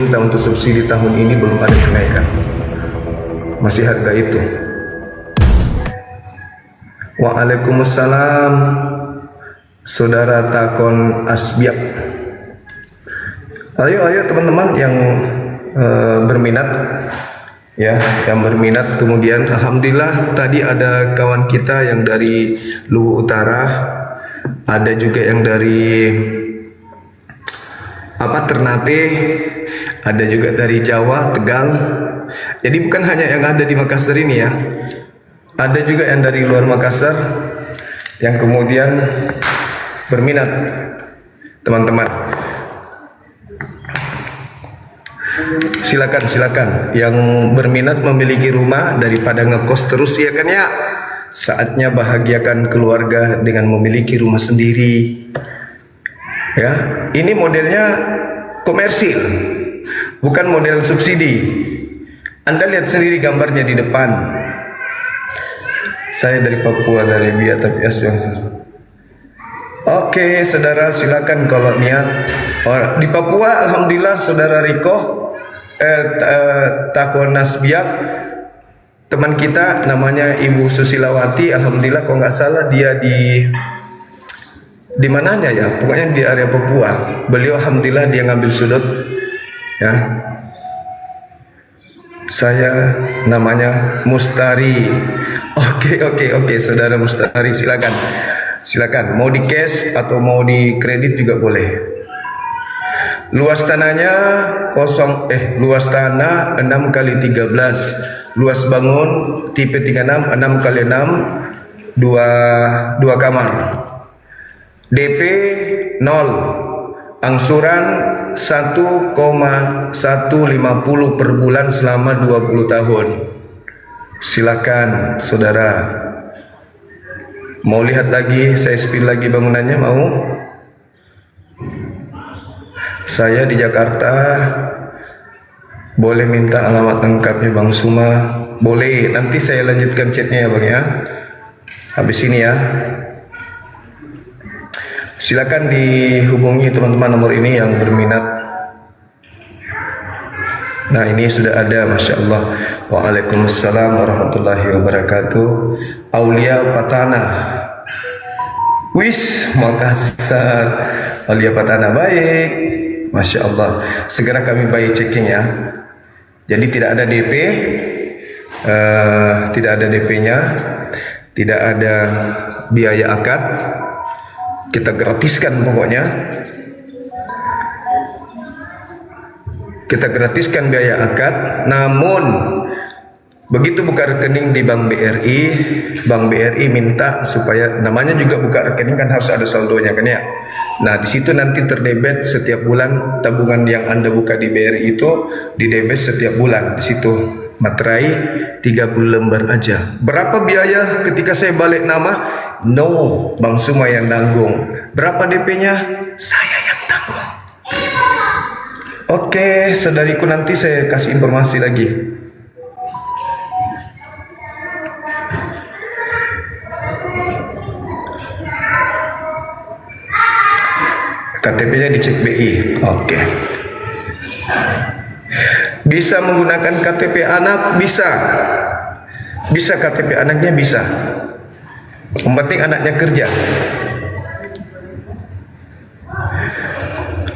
Untuk subsidi tahun ini belum ada kenaikan, masih harga itu. Waalaikumsalam, saudara Takon Asbiak. Ayo teman-teman yang berminat, ya, yang berminat. Kemudian alhamdulillah tadi ada kawan kita yang dari Luwu Utara, ada juga yang dari Ternate, ada juga dari Jawa, Tegal. Jadi bukan hanya yang ada di Makassar ini ya, ada juga yang dari luar Makassar yang kemudian berminat, teman-teman. Silakan yang berminat memiliki rumah daripada ngekos terus, ya kan ya. Saatnya bahagiakan keluarga dengan memiliki rumah sendiri. Ya, ini modelnya komersil, bukan model subsidi. Anda lihat sendiri gambarnya di depan. Saya dari Papua, dari Biak, tapi asli. Oke, saudara, silakan kalau niat. Di Papua, alhamdulillah, saudara Riko, Takon Asbiak, teman kita namanya Ibu Susilawati, alhamdulillah, kalau nggak salah dia di mananya ya, pokoknya di area Papua. Beliau alhamdulillah dia ngambil sudut, ya. Saya namanya Mustari. Oke, saudara Mustari, silakan. Mau di cash atau mau di kredit juga boleh. Luas tanahnya luas tanah 6 kali 13, luas bangun tipe 36 6 kali 6, 2 kamar. DP 0, angsuran 1,150 per bulan selama 20 tahun. Silakan saudara. Mau lihat lagi, saya spill lagi bangunannya, mau? Saya di Jakarta. Boleh minta alamat lengkapnya Bang Suma? Boleh, nanti saya lanjutkan chatnya ya Bang ya, habis ini ya. Silakan dihubungi teman-teman nomor ini yang berminat. Nah, ini sudah ada, Masya Allah. Waalaikumsalam warahmatullahi wabarakatuh. Aulia Patana. Wis, Makassar. Aulia Patana, baik. Masya Allah. Segera kami bayi checking ya. Jadi tidak ada DP, tidak ada DP-nya, tidak ada biaya akad. Kita gratiskan pokoknya. Kita gratiskan biaya akad. Namun begitu buka rekening di Bank BRI minta supaya namanya juga buka rekening kan harus ada saldonya kan ya. Nah, di situ nanti terdebet setiap bulan tabungan yang Anda buka di BRI itu didebet setiap bulan. Di situ materai 30 lembar aja. Berapa biaya ketika saya balik nama? No, Bang Suma yang tanggung. Berapa DP-nya? Saya yang tanggung. Oke, saudariku, nanti saya kasih informasi lagi. KTP-nya dicek BI. Oke. Bisa menggunakan KTP anak? Bisa KTP anaknya bisa. Yang penting anaknya kerja.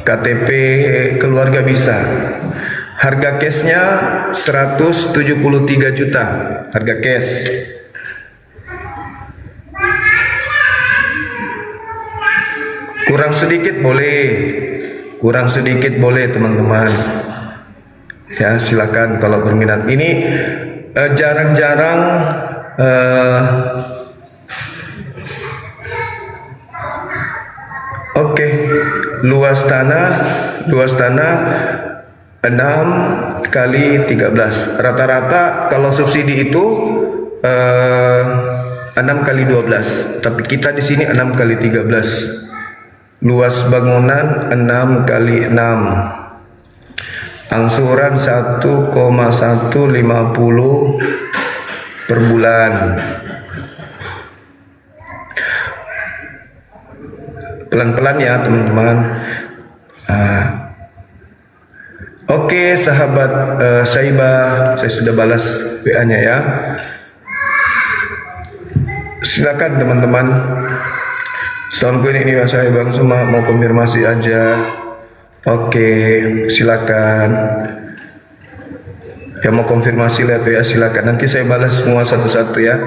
KTP keluarga bisa. Harga cashnya 173 juta. Harga cash. Kurang sedikit boleh teman-teman. Ya, silakan kalau berminat. Ini jarang-jarang Oke, luas tanah 6 kali 13. Rata-rata kalau subsidi itu 6 kali 12. Tapi kita di sini 6 kali 13. Luas bangunan 6 kali 6. Angsuran 1,150 per bulan. Pelan-pelan ya teman-teman. Oke, sahabat Saibah, saya sudah balas WA-nya ya. Silakan teman-teman. Soundku ini ya saya Bang, cuma mau konfirmasi aja. Oke, silakan. Yang mau konfirmasi lihat WA silakan. Nanti saya balas semua satu-satu ya.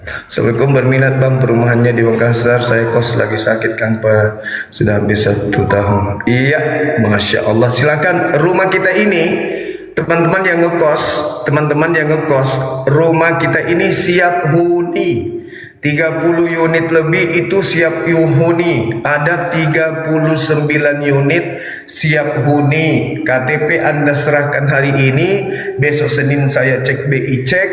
Assalamualaikum, berminat Bang, perumahannya di Makassar, saya kos lagi sakit Kang Pak, sudah hampir 1 tahun. Iya, Masya Allah, silakan. Rumah kita ini, teman-teman yang ngekos, rumah kita ini siap huni. 30 unit lebih itu siap huni. Ada 39 unit siap huni. KTP Anda serahkan hari ini, besok Senin saya cek BI cek.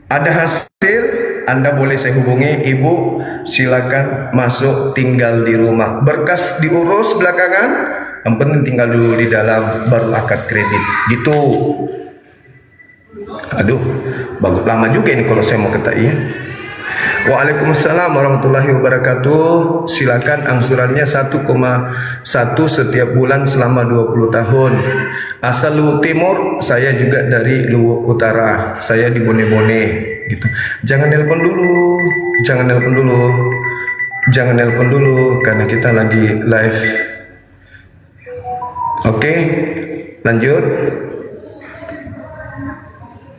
Ada hasil, Anda boleh saya hubungi, Ibu silakan masuk tinggal di rumah. Berkas diurus belakangan, yang penting tinggal dulu di dalam baru akad kredit. Gitu. Aduh, bagus lama juga ini kalau saya mau ke TAI. Waalaikumsalam warahmatullahi wabarakatuh. Silakan angsurannya 1,1 setiap bulan selama 20 tahun. Asal Luwu Timur, saya juga dari Luwu Utara. Saya di Bone-Bone gitu. Jangan nelpon dulu karena kita lagi live. Oke, lanjut.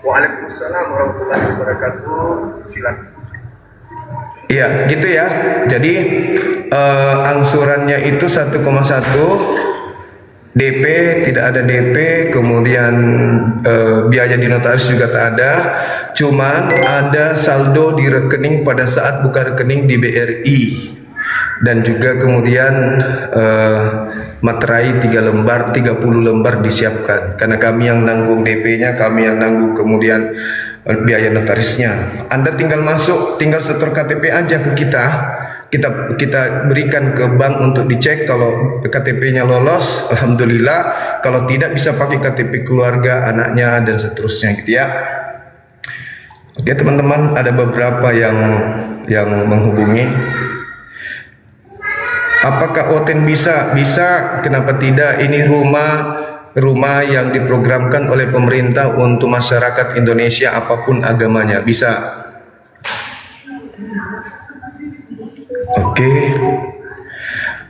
Waalaikumsalam warahmatullahi wabarakatuh. Silakan. Iya, gitu ya. Jadi angsurannya itu 1,1, DP tidak ada DP, kemudian biaya di notaris juga tak ada. Cuman ada saldo di rekening pada saat buka rekening di BRI. Dan juga kemudian materai 30 lembar disiapkan. Karena kami yang nanggung DP-nya, kami yang nanggung kemudian biaya notarisnya. Anda tinggal tinggal setor KTP aja ke kita. Kita berikan ke bank untuk dicek. Kalau KTP-nya lolos, alhamdulillah. Kalau tidak, bisa pakai KTP keluarga, anaknya dan seterusnya gitu ya. Oke teman-teman, ada beberapa yang menghubungi. Apakah Oten bisa? Bisa, kenapa tidak? Ini rumah yang diprogramkan oleh pemerintah untuk masyarakat Indonesia apapun agamanya, bisa. Oke.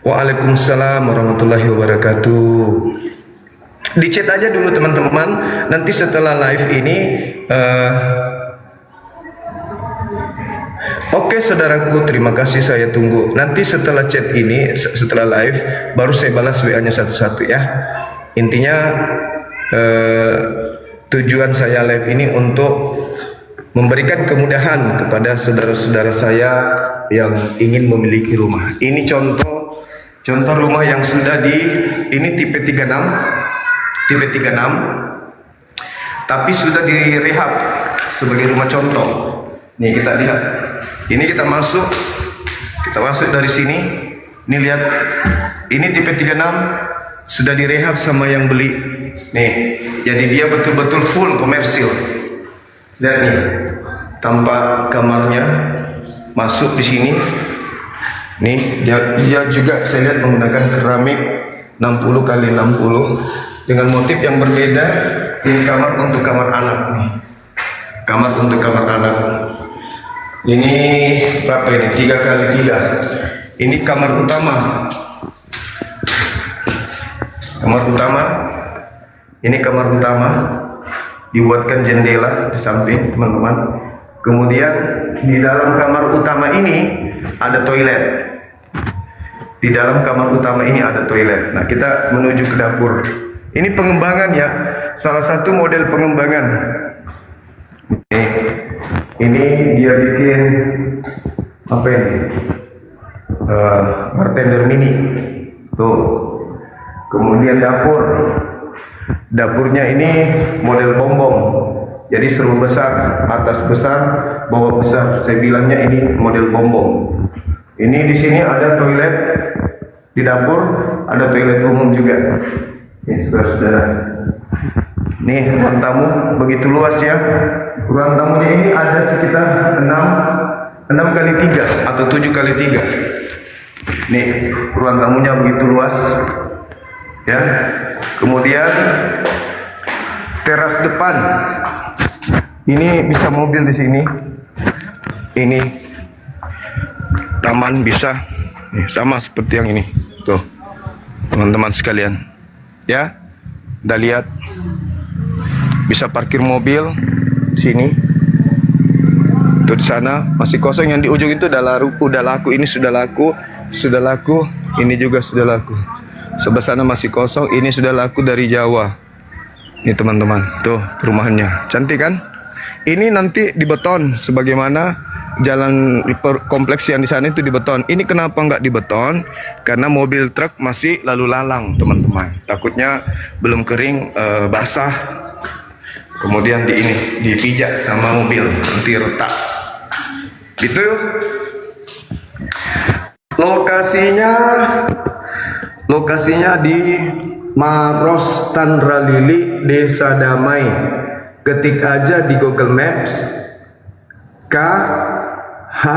Waalaikumsalam warahmatullahi wabarakatuh. Di chat aja dulu teman-teman. Nanti setelah live ini Oke saudaraku, terima kasih, saya tunggu. Nanti setelah chat ini, setelah live, baru saya balas WA-nya satu-satu ya. Intinya tujuan saya live ini untuk memberikan kemudahan kepada saudara-saudara saya yang ingin memiliki rumah. Ini contoh rumah yang sudah ini tipe 36, tapi sudah direhab sebagai rumah contoh. Nih kita lihat. Ini kita masuk dari sini. Ini lihat, ini tipe 36 sudah direhab sama yang beli. Nih, jadi dia betul-betul full komersil. Lihat nih, tampak kamarnya masuk di sini. Nih, dia juga saya lihat menggunakan keramik 60 kali 60 dengan motif yang berbeda. Ini kamar untuk kamar anak nih. Kamar untuk kamar anak. Ini berapa ini? 3 kali 3. Ini kamar utama. Ini kamar utama. Dibuatkan jendela di samping, teman-teman. Kemudian di dalam kamar utama ini ada toilet. Nah, kita menuju ke dapur. Ini pengembangan ya. Salah satu model pengembangan. Ini dia bikin apa ini? Bartender mini. Tuh. Kemudian dapurnya ini model bom-bom. Jadi serba besar, atas besar, bawah besar. Saya bilangnya ini model bom-bom. Ini di sini ada toilet di dapur, ada toilet umum juga. Ini saudara-saudara. Nih ruang tamu begitu luas ya. Ruang tamunya ini ada sekitar 6 kali 3 atau 7 kali 3. Nih ruang tamunya begitu luas. Ya. Kemudian teras depan. Ini bisa mobil di sini. Ini taman bisa. Nih, sama seperti yang ini. Tuh. Teman-teman sekalian. Ya. Udah lihat. Bisa parkir mobil sini. Tuh di sana masih kosong, yang di ujung itu udah laku, ini sudah laku, ini juga sudah laku. Sebelah sana masih kosong, ini sudah laku dari Jawa. Ini teman-teman, tuh perumahannya, cantik kan? Ini nanti dibeton sebagaimana jalan kompleks yang di sana itu dibeton. Ini kenapa nggak dibeton? Karena mobil truk masih lalu lalang, teman-teman. Takutnya belum kering, basah. Kemudian dipijak sama mobil, nanti retak. Gitu. Lokasinya di Maros Tandralili, Desa Damai. Ketik aja di Google Maps KHAJILA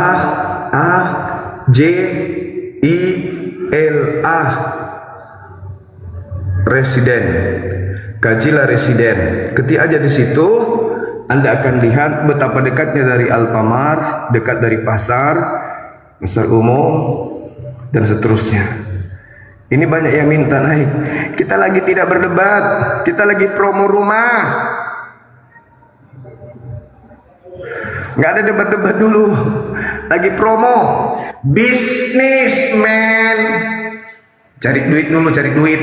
Residen. Kajila Residen. Ketik aja di situ, Anda akan lihat betapa dekatnya dari Alfamart, dekat dari pasar umum, dan seterusnya. Ini banyak yang minta naik. Kita lagi tidak berdebat, kita lagi promo rumah. Nggak ada debat-debat dulu, lagi promo. Bisnismen, cari duit dulu, cari duit.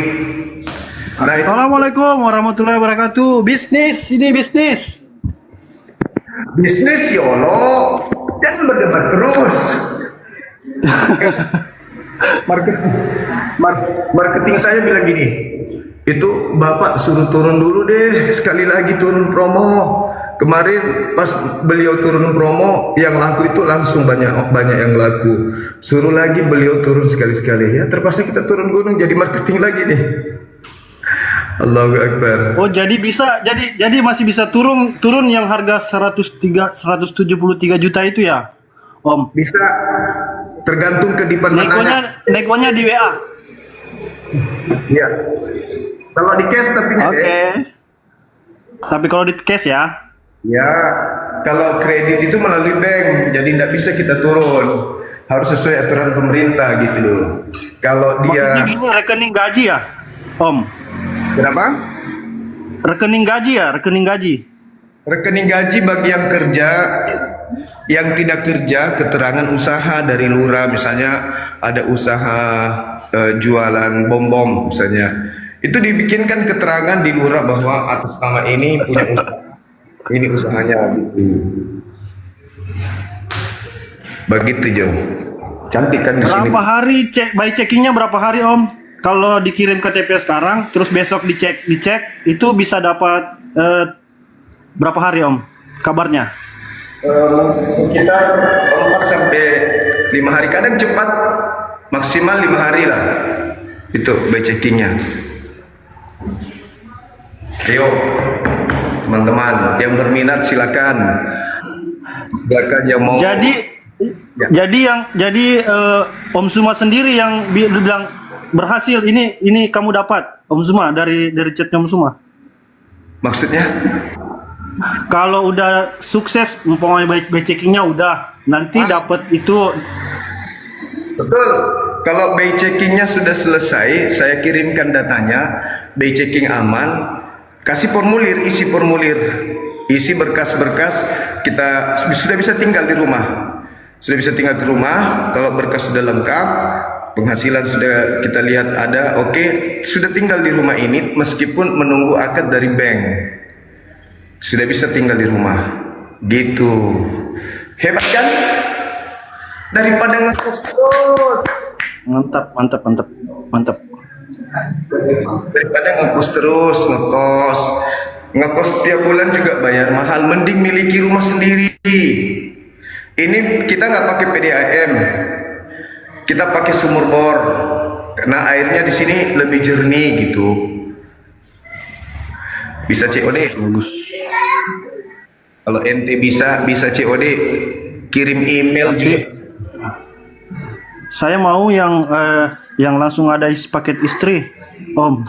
Assalamualaikum warahmatullahi wabarakatuh. Bisnis, ini bisnis. Bisnis Yono, jangan berdebat terus. Marketing saya bilang gini, itu Bapak suruh turun dulu deh, sekali lagi turun promo. Kemarin pas beliau turun promo, yang laku itu langsung banyak yang laku. Suruh lagi beliau turun sekali-sekali. Ya terpaksa kita turun gunung, jadi marketing lagi nih. Allahu Akbar. Oh, jadi masih bisa turun yang harga 173 juta itu ya, Om? Bisa, tergantung kedipan mananya. Negonya di WA. Iya. Kalau di cash tapi Oke. Tapi kalau di cash ya? Ya, kalau kredit itu melalui bank, jadi tidak bisa kita turun. Harus sesuai aturan pemerintah gitu loh. Kalau dia Maksudnya gini, rekening gaji ya, Om? Kenapa? Rekening gaji ya, rekening gaji. Rekening gaji bagi yang kerja, yang tidak kerja keterangan usaha dari lurah, misalnya ada usaha jualan bom-bom misalnya. Itu dibikinkan keterangan di lurah bahwa atas nama ini punya usaha. Ini usahanya gitu. Begitu Jo. Cantik kan di sini. Berapa hari by checkingnya berapa hari, Om? Kalau dikirim ke TPS sekarang, terus besok dicek, itu bisa dapat berapa hari, Om? Kabarnya? Sekitar 4 sampai 5 hari, kadang cepat, maksimal 5 hari lah. Itu by checkingnya. Ayo, teman-teman yang berminat silakan yang mau. Jadi Om Suma sendiri yang bilang berhasil, ini kamu dapat, Om Suma, dari chatnya Om Suma. Maksudnya? Kalau udah sukses, umpamanya by checkingnya udah, nanti dapat itu. Betul. Kalau by checkingnya sudah selesai, saya kirimkan datanya, by checking aman, kasih formulir, isi berkas-berkas, kita sudah bisa tinggal di rumah. Kalau berkas sudah lengkap, penghasilan sudah kita lihat ada, oke, sudah tinggal di rumah ini meskipun menunggu akad dari bank. Sudah bisa tinggal di rumah. Gitu. Hebat kan? Daripada ngekos terus. Mantap. Daripada ngekos tiap bulan juga bayar mahal, mending miliki rumah sendiri. Ini kita nggak pakai PDAM, kita pakai sumur bor karena airnya di sini lebih jernih gitu. Bisa COD. Bagus. Kalau ente bisa COD, kirim email juga. Saya mau yang langsung ada paket istri, Om.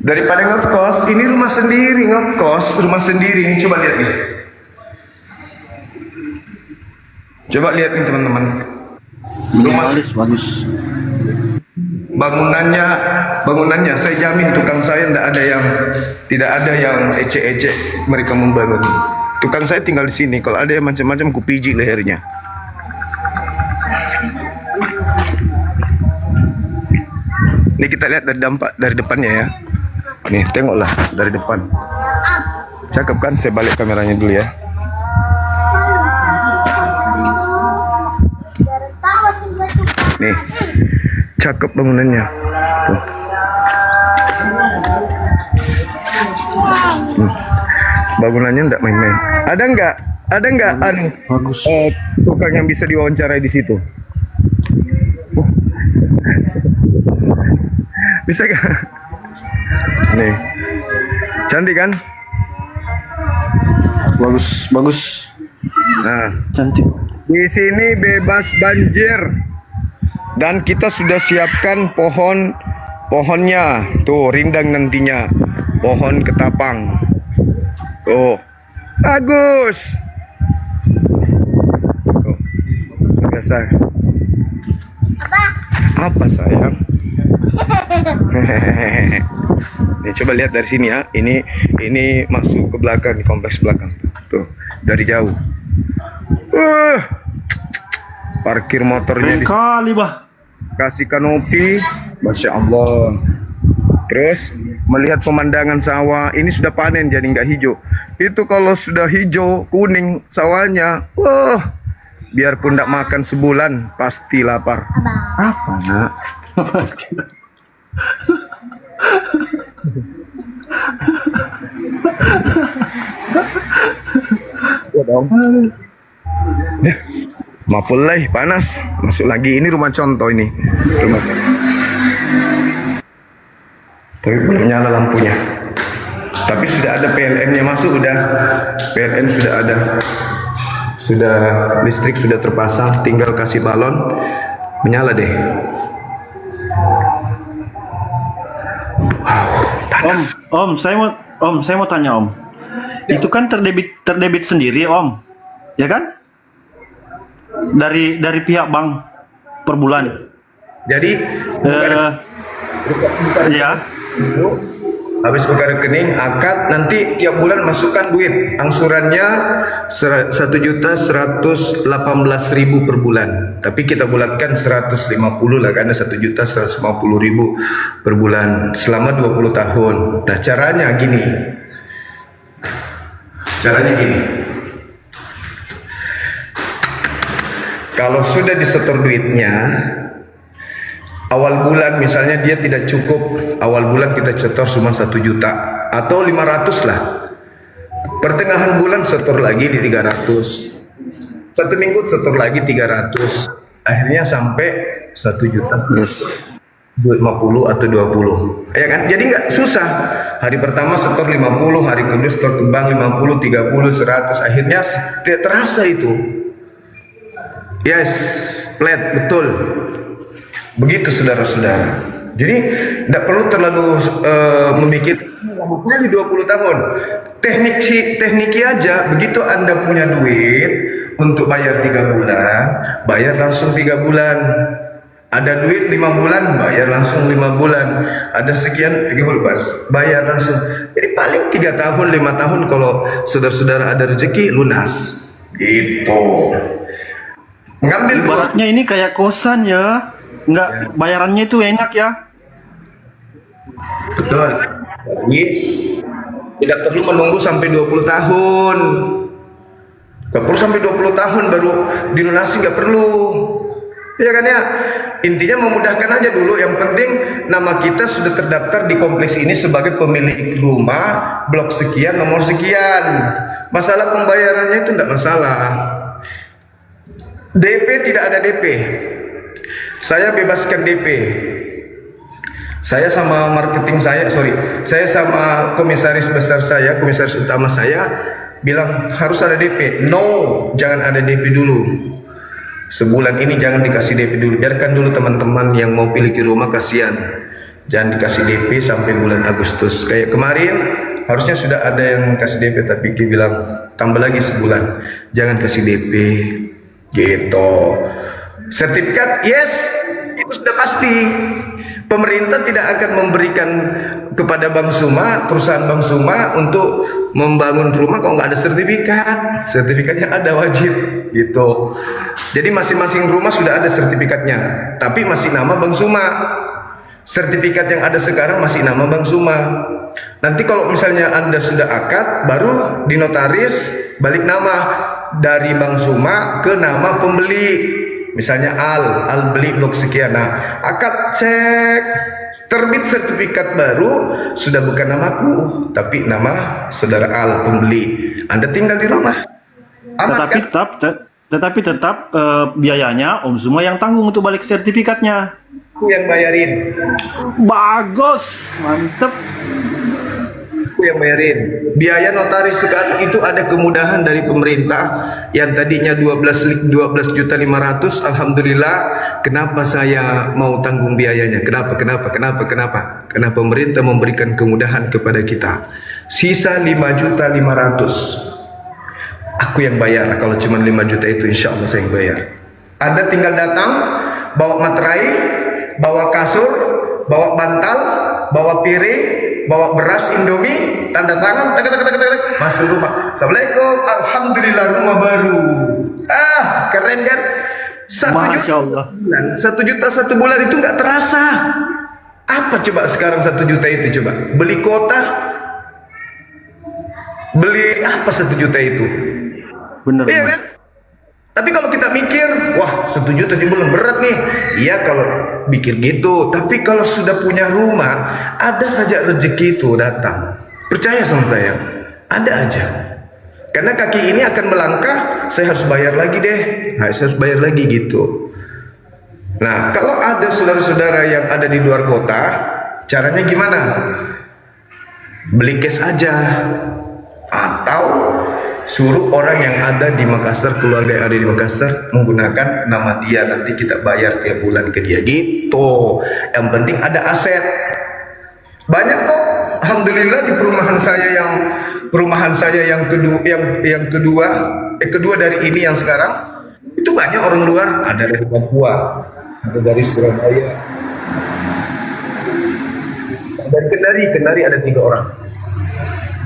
Daripada ngekos, ini rumah sendiri, ngekos rumah sendiri. Ini coba lihat nih. Coba lihat nih teman-teman. Minimalis bagus. Bangunannya saya jamin tukang saya tidak ada yang ecek-ecek mereka membangun. Tukang saya tinggal di sini. Kalau ada yang macam-macam kupiji lehernya. Ini kita lihat dari depannya ya. Nih, tengoklah dari depan. Cakep kan? Saya balik kameranya dulu ya. Nih, cakep bangunannya. Tuh. Bangunannya enggak main-main. Ada enggak Bagus. tukang yang bisa diwawancarai di situ? Bisa gak? Nih, cantik kan? Bagus. Nah, Cantik. di sini bebas banjir dan kita sudah siapkan pohonnya. Tuh, rindang nantinya. Pohon ketapang. Tuh, bagus. Tuh, biasa. Apa sayang? Nih, coba lihat dari sini ya. Ini masuk ke belakang, di kompleks belakang. Tuh, dari jauh. Parkir motornya Kali bah. dikasih kanopi, masya Allah. Terus melihat pemandangan sawah. Ini sudah panen jadi nggak hijau. Itu kalau sudah hijau kuning sawahnya, wah, biarpun nggak makan sebulan pasti lapar. Apa nak? Pasti. Ya dong. Mapulai panas. Masuk lagi. Ini rumah contoh ini. Rumah. Tapi belum nyala lampunya. Tapi sudah ada PLN-nya masuk udah. PLN sudah ada. Sudah listrik sudah terpasang, tinggal kasih balon menyala deh. Om, saya mau tanya Om. Itu kan terdebit sendiri Om, ya kan? Dari pihak bank per bulan. Jadi Ya. habis buka rekening akad nanti tiap bulan masukkan duit angsurannya 1.118.000 per bulan, tapi kita bulatkan 150 lah karena 1.150.000 per bulan selama 20 tahun. Nah, caranya gini, kalau sudah disetor duitnya awal bulan, misalnya dia tidak cukup, awal bulan kita setor cuma 1 juta atau 500 lah. Pertengahan bulan setor lagi di 300. Satu minggu setor lagi 300. Akhirnya sampai 1 juta. 50 atau 20. Ya kan? Jadi nggak susah. Hari pertama setor 50, hari kedua setor ke bank 50, 30, 100. Akhirnya tidak terasa itu. Yes, flat, betul. Begitu saudara-saudara. Jadi tidak perlu terlalu memikir kali 20 tahun. Tekniki aja. Begitu Anda punya duit untuk bayar 3 bulan, bayar langsung 3 bulan. Ada duit 5 bulan, bayar langsung 5 bulan. Ada sekian 3 bulan, bayar langsung. Jadi paling 3 tahun, 5 tahun kalau saudara-saudara ada rezeki lunas. Gitu. Ngambil Ibaratnya ini kayak kosan ya. Nggak, bayarannya itu enak ya. Betul. Jadi tidak perlu menunggu sampai 20 tahun. Gak perlu sampai 20 tahun baru dilunasi, gak perlu. Ya kan ya? Intinya memudahkan aja dulu. Yang penting nama kita sudah terdaftar di kompleks ini sebagai pemilik rumah, blok sekian, nomor sekian. Masalah pembayarannya itu tidak masalah. DP tidak ada DP. Saya bebaskan DP. Saya sama marketing saya sama komisaris besar saya, komisaris utama saya bilang harus ada DP. No, jangan ada DP dulu. Sebulan ini jangan dikasih DP dulu, biarkan dulu teman-teman yang mau pilih rumah, kasihan. Jangan dikasih DP sampai bulan Agustus. Kayak kemarin harusnya sudah ada yang kasih DP, tapi dia bilang tambah lagi sebulan. Jangan kasih DP gitu. Sertifikat yes, itu sudah pasti. Pemerintah tidak akan memberikan kepada Bank Suma, perusahaan Bank Suma untuk membangun rumah kalau nggak ada sertifikat. Sertifikatnya ada wajib gitu. Jadi masing-masing rumah sudah ada sertifikatnya, tapi masih nama Bank Suma. Sertifikat yang ada sekarang masih nama Bank Suma. Nanti kalau misalnya Anda sudah akad, baru dinotaris balik nama dari Bank Suma ke nama pembeli. Misalnya Al beli blok sekian. Nah, akad cek, terbit sertifikat baru, sudah bukan namaku, tapi nama saudara Al pembeli. Anda tinggal di rumah. Aman, Tetapi kan? tetap biayanya Om semua yang tanggung untuk balik sertifikatnya. Aku yang bayarin. Bagus, mantep. Aku yang bayarin. Biaya notaris sekarang itu ada kemudahan dari pemerintah yang tadinya 12.500.000, alhamdulillah. Kenapa saya mau tanggung biayanya? Kenapa? Karena pemerintah memberikan kemudahan kepada kita. Sisa 5.500.000. Aku yang bayar. Kalau cuma 5 juta itu insya Allah saya yang bayar. Anda tinggal datang, bawa materai, bawa kasur, bawa bantal, bawa piring, bawa beras Indomie, tanda tangan, masuk rumah. Assalamualaikum, alhamdulillah rumah baru. Keren kan? 1 Masya juta Allah. bulan, 1 juta 1 bulan itu nggak terasa. Apa coba sekarang 1 juta itu coba? Beli kota, beli apa 1 juta itu? Bener. Iya Mas. kan? Tapi kalau kita mikir, wah 1 juta di bulan berat nih. Iya kalau mikir gitu. Tapi kalau sudah punya rumah, ada saja rezeki itu datang. Percaya sama saya, ada aja. Karena kaki ini akan melangkah, saya harus bayar lagi deh. Saya harus bayar lagi gitu. Nah, kalau ada saudara-saudara yang ada di luar kota, caranya gimana? Beli cash aja. Atau suruh orang yang ada di Makassar, keluarga yang ada di Makassar menggunakan nama dia, nanti kita bayar tiap bulan ke dia gitu. Yang penting ada aset. Banyak kok, alhamdulillah di perumahan saya yang kedua dari ini yang sekarang itu banyak orang luar, ada dari Papua, ada dari Surabaya, dari Kendari ada 3 orang.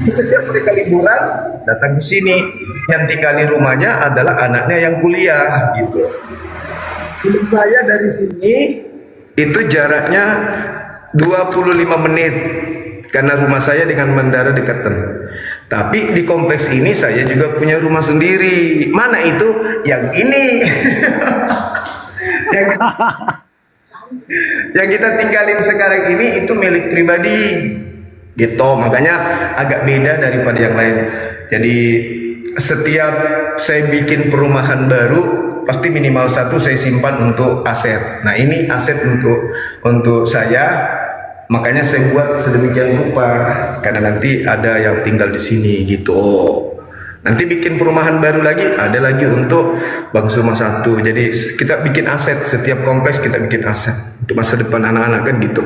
Setiap mereka liburan datang ke sini. Yang tinggal di rumahnya adalah anaknya yang kuliah gitu. Hidup saya dari sini itu jaraknya 25 menit karena rumah saya dengan bandara dekatan. Tapi di kompleks ini saya juga punya rumah sendiri. Mana itu? Yang ini. yang kita tinggalin sekarang ini itu milik pribadi. Gitu, makanya agak beda daripada yang lain. Jadi setiap saya bikin perumahan baru pasti minimal 1 saya simpan untuk aset. Nah ini aset untuk saya, makanya saya buat sedemikian rupa karena nanti ada yang tinggal di sini gitu. Nanti bikin perumahan baru lagi, ada lagi untuk Bank Suma 1. Jadi kita bikin aset, setiap kompleks kita bikin aset untuk masa depan anak-anak kan gitu.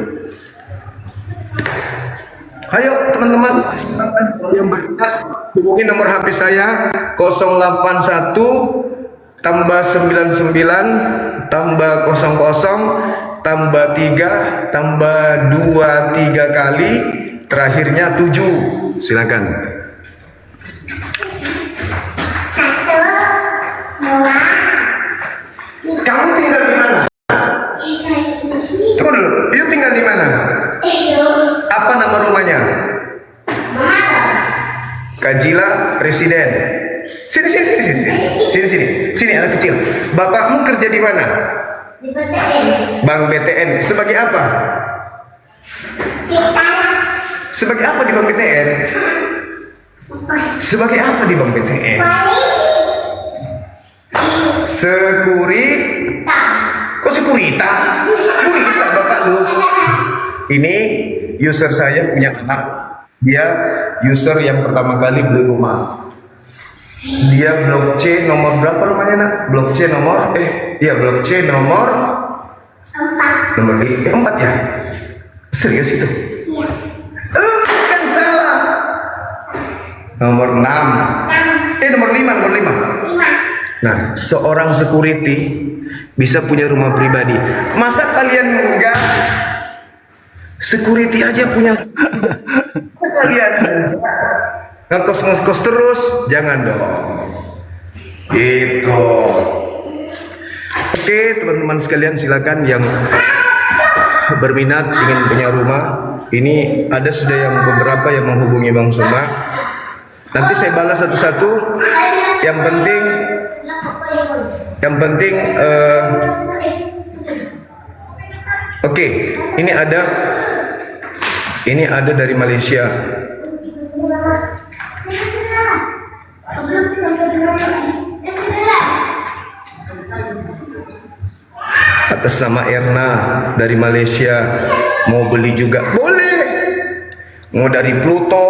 Ayo teman-teman yang berminat hubungi nomor HP saya 081 tambah 99 tambah 00 tambah 3 tambah 2 3 kali terakhirnya 7. Silakan. 1 2. Kamu tinggal di mana? Tunggu dulu. Itu tinggal di mana? Apa nama rumahnya? Kajila Residen. Sini anak kecil. Bapakmu kerja di mana? Di BTN. Bank BTN. Sebagai apa? Sebagai apa di Bank BTN? Sebagai apa di Bank BTN? Kok sekurita? Kurita bapak lu. Ini user saya punya anak. Dia user yang pertama kali beli rumah. Dia blok C nomor berapa rumahnya nak? Blok C nomor iya blok C nomor 4. nomor 4 ya? Serius itu? Iya. Kan salah. Nomor 6. Nomor 5, nomor 5. 5. Nah, seorang security bisa punya rumah pribadi. Masa kalian enggak? Security aja punya. Masa kalian ngekos terus? Jangan dong. Gitu. Oke, teman-teman sekalian, silakan yang berminat ingin punya rumah. Ini ada sudah yang beberapa yang menghubungi Bang Suma. Nanti saya balas satu-satu. Yang penting oke, ini ada dari Malaysia. Atas nama Erna dari Malaysia. Mau beli juga boleh. Mau dari Pluto,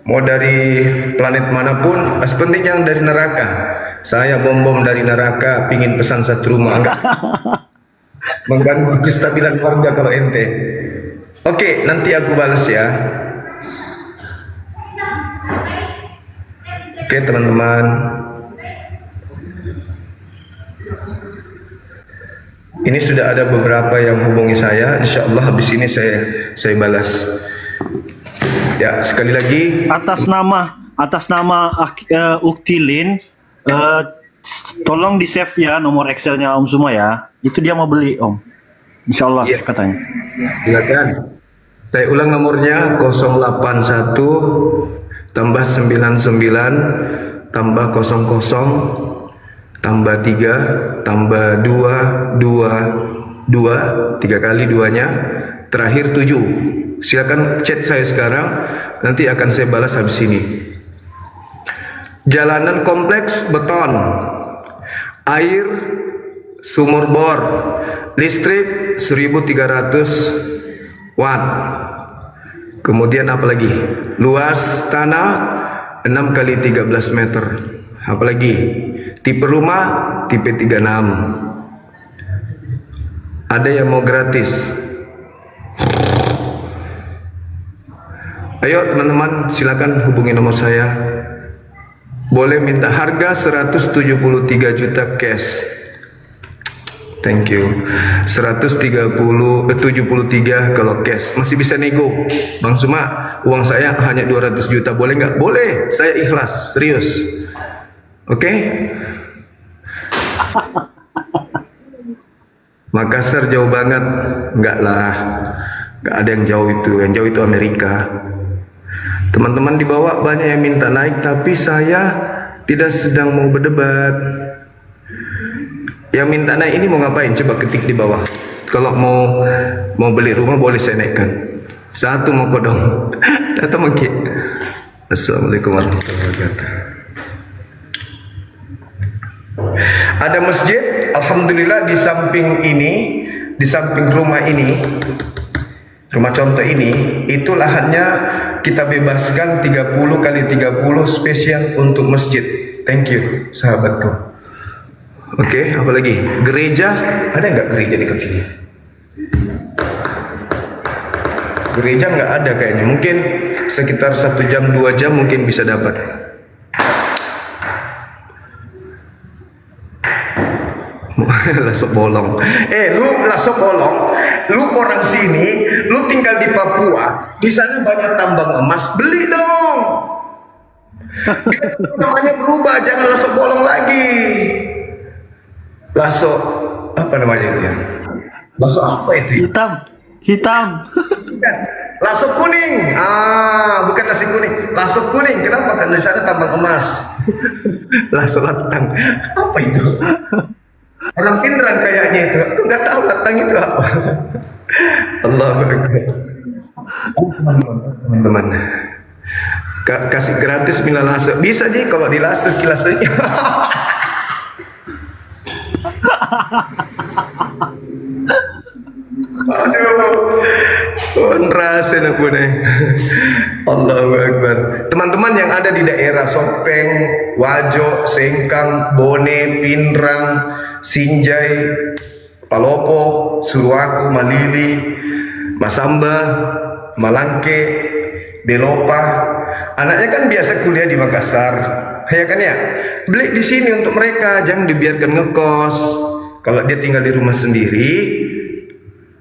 mau dari planet manapun, as penting yang dari neraka. Saya bom dari neraka, pingin pesan satu rumah, enggak mengganggu kestabilan warga kalau ente. Oke, nanti aku balas ya. Oke teman-teman, ini sudah ada beberapa yang hubungi saya. Insya Allah habis ini saya balas. Ya, sekali lagi Atas nama Uktilin, tolong di save ya nomor Excelnya Om semua ya. Itu dia mau beli Om. Insya Allah Iya. katanya. silakan. Saya ulang nomornya 081 tambah 99 tambah 00 tambah 3 tambah 2 3 kali 2-nya terakhir 7. Silakan chat saya sekarang, nanti akan saya balas habis ini. Jalanan kompleks beton, air sumur bor, listrik 1300 watt. Kemudian apa lagi? Luas tanah 6 kali 13 meter. Apa lagi? Tipe rumah tipe 36. Ada yang mau gratis? Ayo teman-teman, silakan hubungi nomor saya. Boleh minta harga 173 juta cash. Thank you. 73 kalau cash. Masih bisa nego. Bang Suma, uang saya hanya 200 juta. Boleh nggak? Boleh. Saya ikhlas. Serius. Oke? Makassar jauh banget. Enggak lah. Enggak ada yang jauh itu. Yang jauh itu Amerika. Teman-teman di bawah banyak yang minta naik, tapi saya tidak sedang mau berdebat. Yang minta naik ini mau ngapain? Coba ketik di bawah. Kalau mau beli rumah boleh saya naikkan. Satu mau kodong. Datang mungkin. Assalamualaikum warahmatullahi wabarakatuh. Ada masjid, alhamdulillah di samping ini, di samping rumah ini, rumah contoh ini, itu lahannya kita bebaskan 30 kali 30 spesial untuk masjid. Thank you, sahabatku. Oke, apa lagi? Gereja, ada nggak gereja dekat sini? Gereja nggak ada kayaknya. Mungkin sekitar 1 jam 2 jam mungkin bisa dapat. Lasok bolong. Lu lasok bolong. Lu orang sini, lu tinggal di Papua, di sana banyak tambang emas, beli dong. Biar namanya berubah, jangan lasok bolong lagi. Lasok apa namanya itu ya? Lasok apa itu? Hitam. Lasok kuning. Bukan nasi kuning. Lasok kuning. Kenapa? Karena di sana tambang emas. Lasok latang. Apa itu? Orang Pindrang kayaknya itu. Aku nggak tahu latang itu apa. Allahu Akbar. Teman-teman, kasih gratis mila laser. Bisa sih kalau di laser kilasnya. Aduh. Rasen apa nih? Allahu Akbar. Teman-teman yang ada di daerah Sopeng, Wajo, Sengkang, Bone, Pinrang, Sinjai, Palopo, Suluaku, Malili, Masamba, Malangke, Belopa. Anaknya kan biasa kuliah di Makassar, ya kan ya? Beli di sini untuk mereka, jangan dibiarkan ngekos. Kalau dia tinggal di rumah sendiri,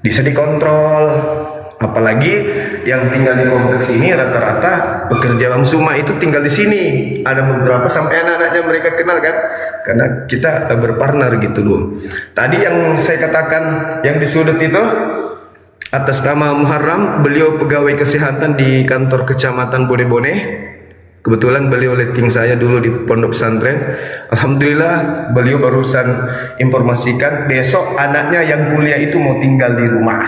bisa dikontrol. Apalagi yang tinggal di kompleks ini rata-rata pekerja Bang Suma itu tinggal di sini. Ada beberapa sampai anak-anaknya mereka kenal kan, karena kita berpartner gitu loh. Tadi yang saya katakan yang di sudut itu atas nama Muharram, beliau pegawai kesehatan di kantor kecamatan Bone-Bone. Kebetulan beliau letting saya dulu di pondok pesantren. Alhamdulillah beliau barusan informasikan besok anaknya yang kuliah itu mau tinggal di rumah.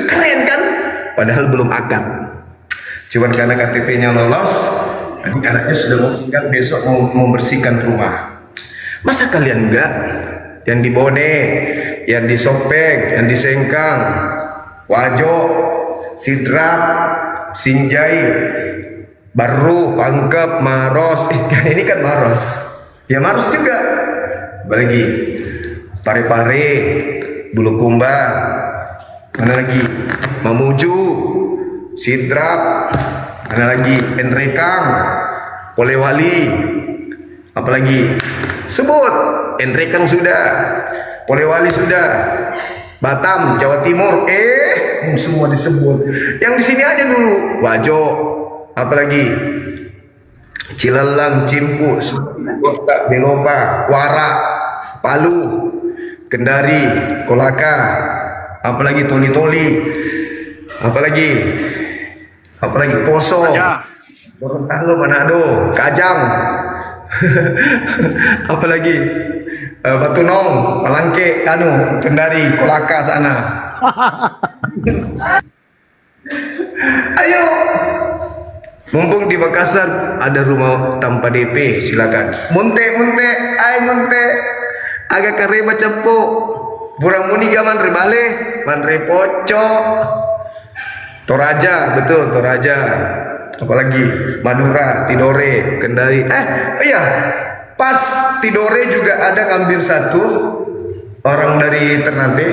Keren kan? Padahal belum akad. Cuman karena KTP-nya lolos, anaknya sudah mau tinggal, besok mau membersihkan rumah. Masa kalian enggak? Yang di Bone, yang di Sopeng, yang di Sengkang, Wajo, Sidrap, Sinjai, Baru, Pangkep, Maros. Ini kan Maros. Ya Maros juga. Apalagi Pare-Pare, Bulukumba, mana lagi? Mamuju, Sidrap, mana lagi? Enrekang, Polewali, apalagi? Sebut. Enrekang sudah, Polewali sudah, Batam, Jawa Timur. Semua disebut. Yang di sini aja dulu. Wajo, apalagi? Cilelang, Cimpu, Kota, Belopa, Wara, Palu, Kendari, Kolaka, apalagi Toli-Toli, apalagi Poso, Gorontalo, Manado, Kajang, apalagi Batu Nong, Malangke, Kendari, Kolaka sana. Ayo, mumpung di Makassar ada rumah tanpa DP, silakan. Munte, agak kareba cepu. Burang muniga man rebale, man repoco, Toraja, betul Toraja. Apalagi Madura, Tidore, Kendari. Iya, pas Tidore juga ada ngambil satu orang dari Ternate,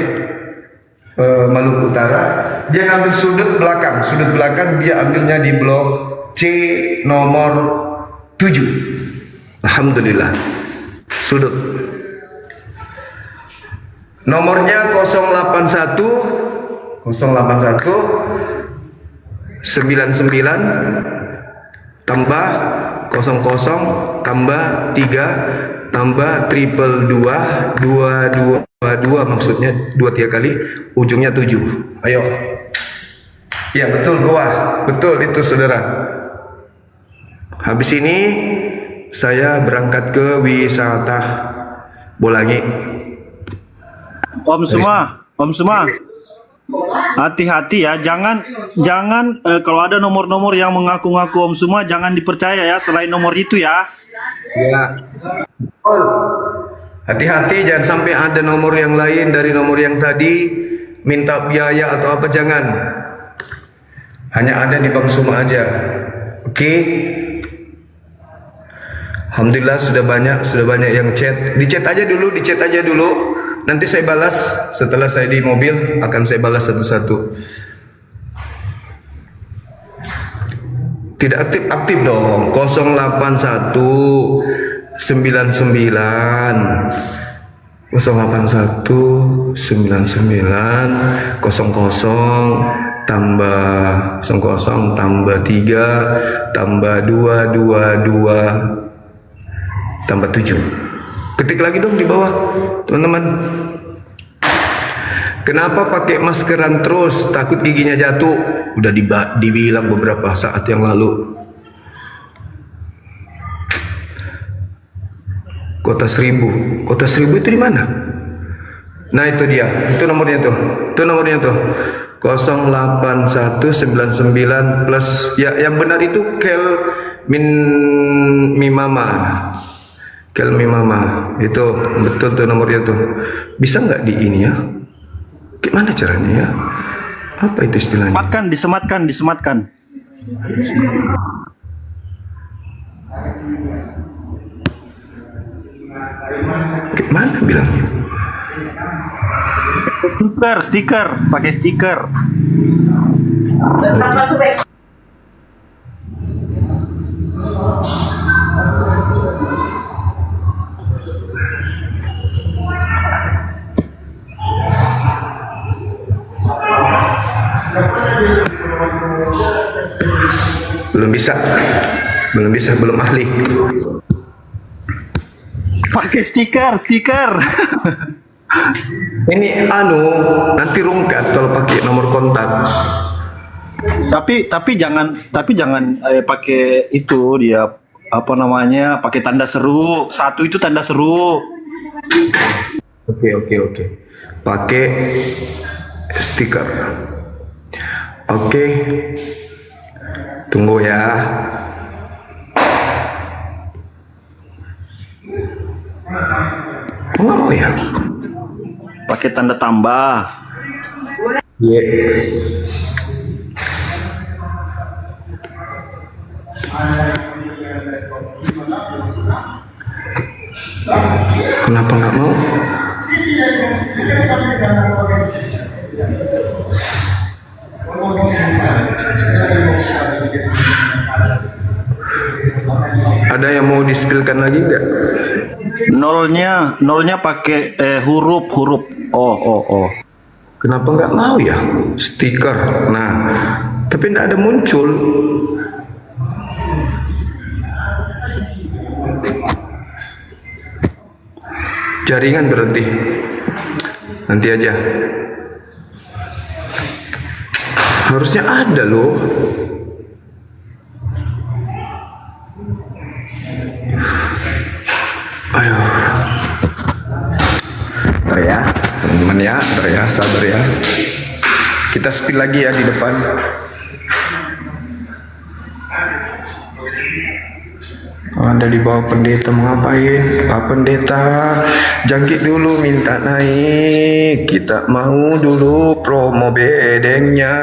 Maluku Utara. Dia ngambil sudut belakang dia ambilnya di blok C nomor 7. Alhamdulillah, sudut. Nomornya 081 99 tambah 00 tambah 3 tambah 222 maksudnya 2 kali ujungnya 7. Ayo. Ya betul goa. Betul itu saudara. Habis ini saya berangkat ke wisata Bolangi. Om semua, hati-hati ya, jangan kalau ada nomor-nomor yang mengaku-ngaku Om semua jangan dipercaya ya, selain nomor itu ya. Ya. Hati-hati jangan sampai ada nomor yang lain dari nomor yang tadi minta biaya atau apa, jangan. Hanya ada di Bang Suma aja. Oke. Alhamdulillah sudah banyak yang chat. Di chat aja dulu. Nanti saya balas setelah saya di mobil, akan saya balas satu-satu. Tidak aktif dong. 081 99 081 99 00 tambah 00 tambah 3 tambah 222 tambah 7. Ketik lagi dong di bawah, teman-teman. Kenapa pakai maskeran terus? Takut giginya jatuh. Udah dibilang beberapa saat yang lalu. Kota Seribu itu di mana? Nah itu dia, itu nomornya tuh. 08199 plus ya, yang benar itu Kelmi Mama itu betul tuh nomornya tuh. Bisa nggak di ini ya? Gimana caranya ya? Apa itu istilahnya? Disematkan. Mana bilangnya? Stiker, pakai stiker. Belum bisa, belum ahli. Pakai stiker. Ini nanti rungkat kalau pakai nomor kontak. Tapi jangan pakai itu dia apa namanya, pakai tanda seru. Satu itu tanda seru. Oke. Pakai stiker. Oke. Tunggu ya. Oh, nggak mau ya? Pakai tanda tambah. Kenapa nggak mau? Ada yang mau di-spillkan lagi nggak? Nolnya pakai huruf. Oh. Kenapa nggak mau ya? Stiker. Nah, tapi nggak ada muncul. Jaringan berhenti. Nanti aja. Harusnya ada loh. Aduh. Ntar ya, teman-teman ya, ntar ya, sabar ya. Kita spill lagi ya di depan. Anda di bawah pendeta mau ngapain? Pak Pendeta, jangkit dulu minta naik. Kita mau dulu promo bedengnya.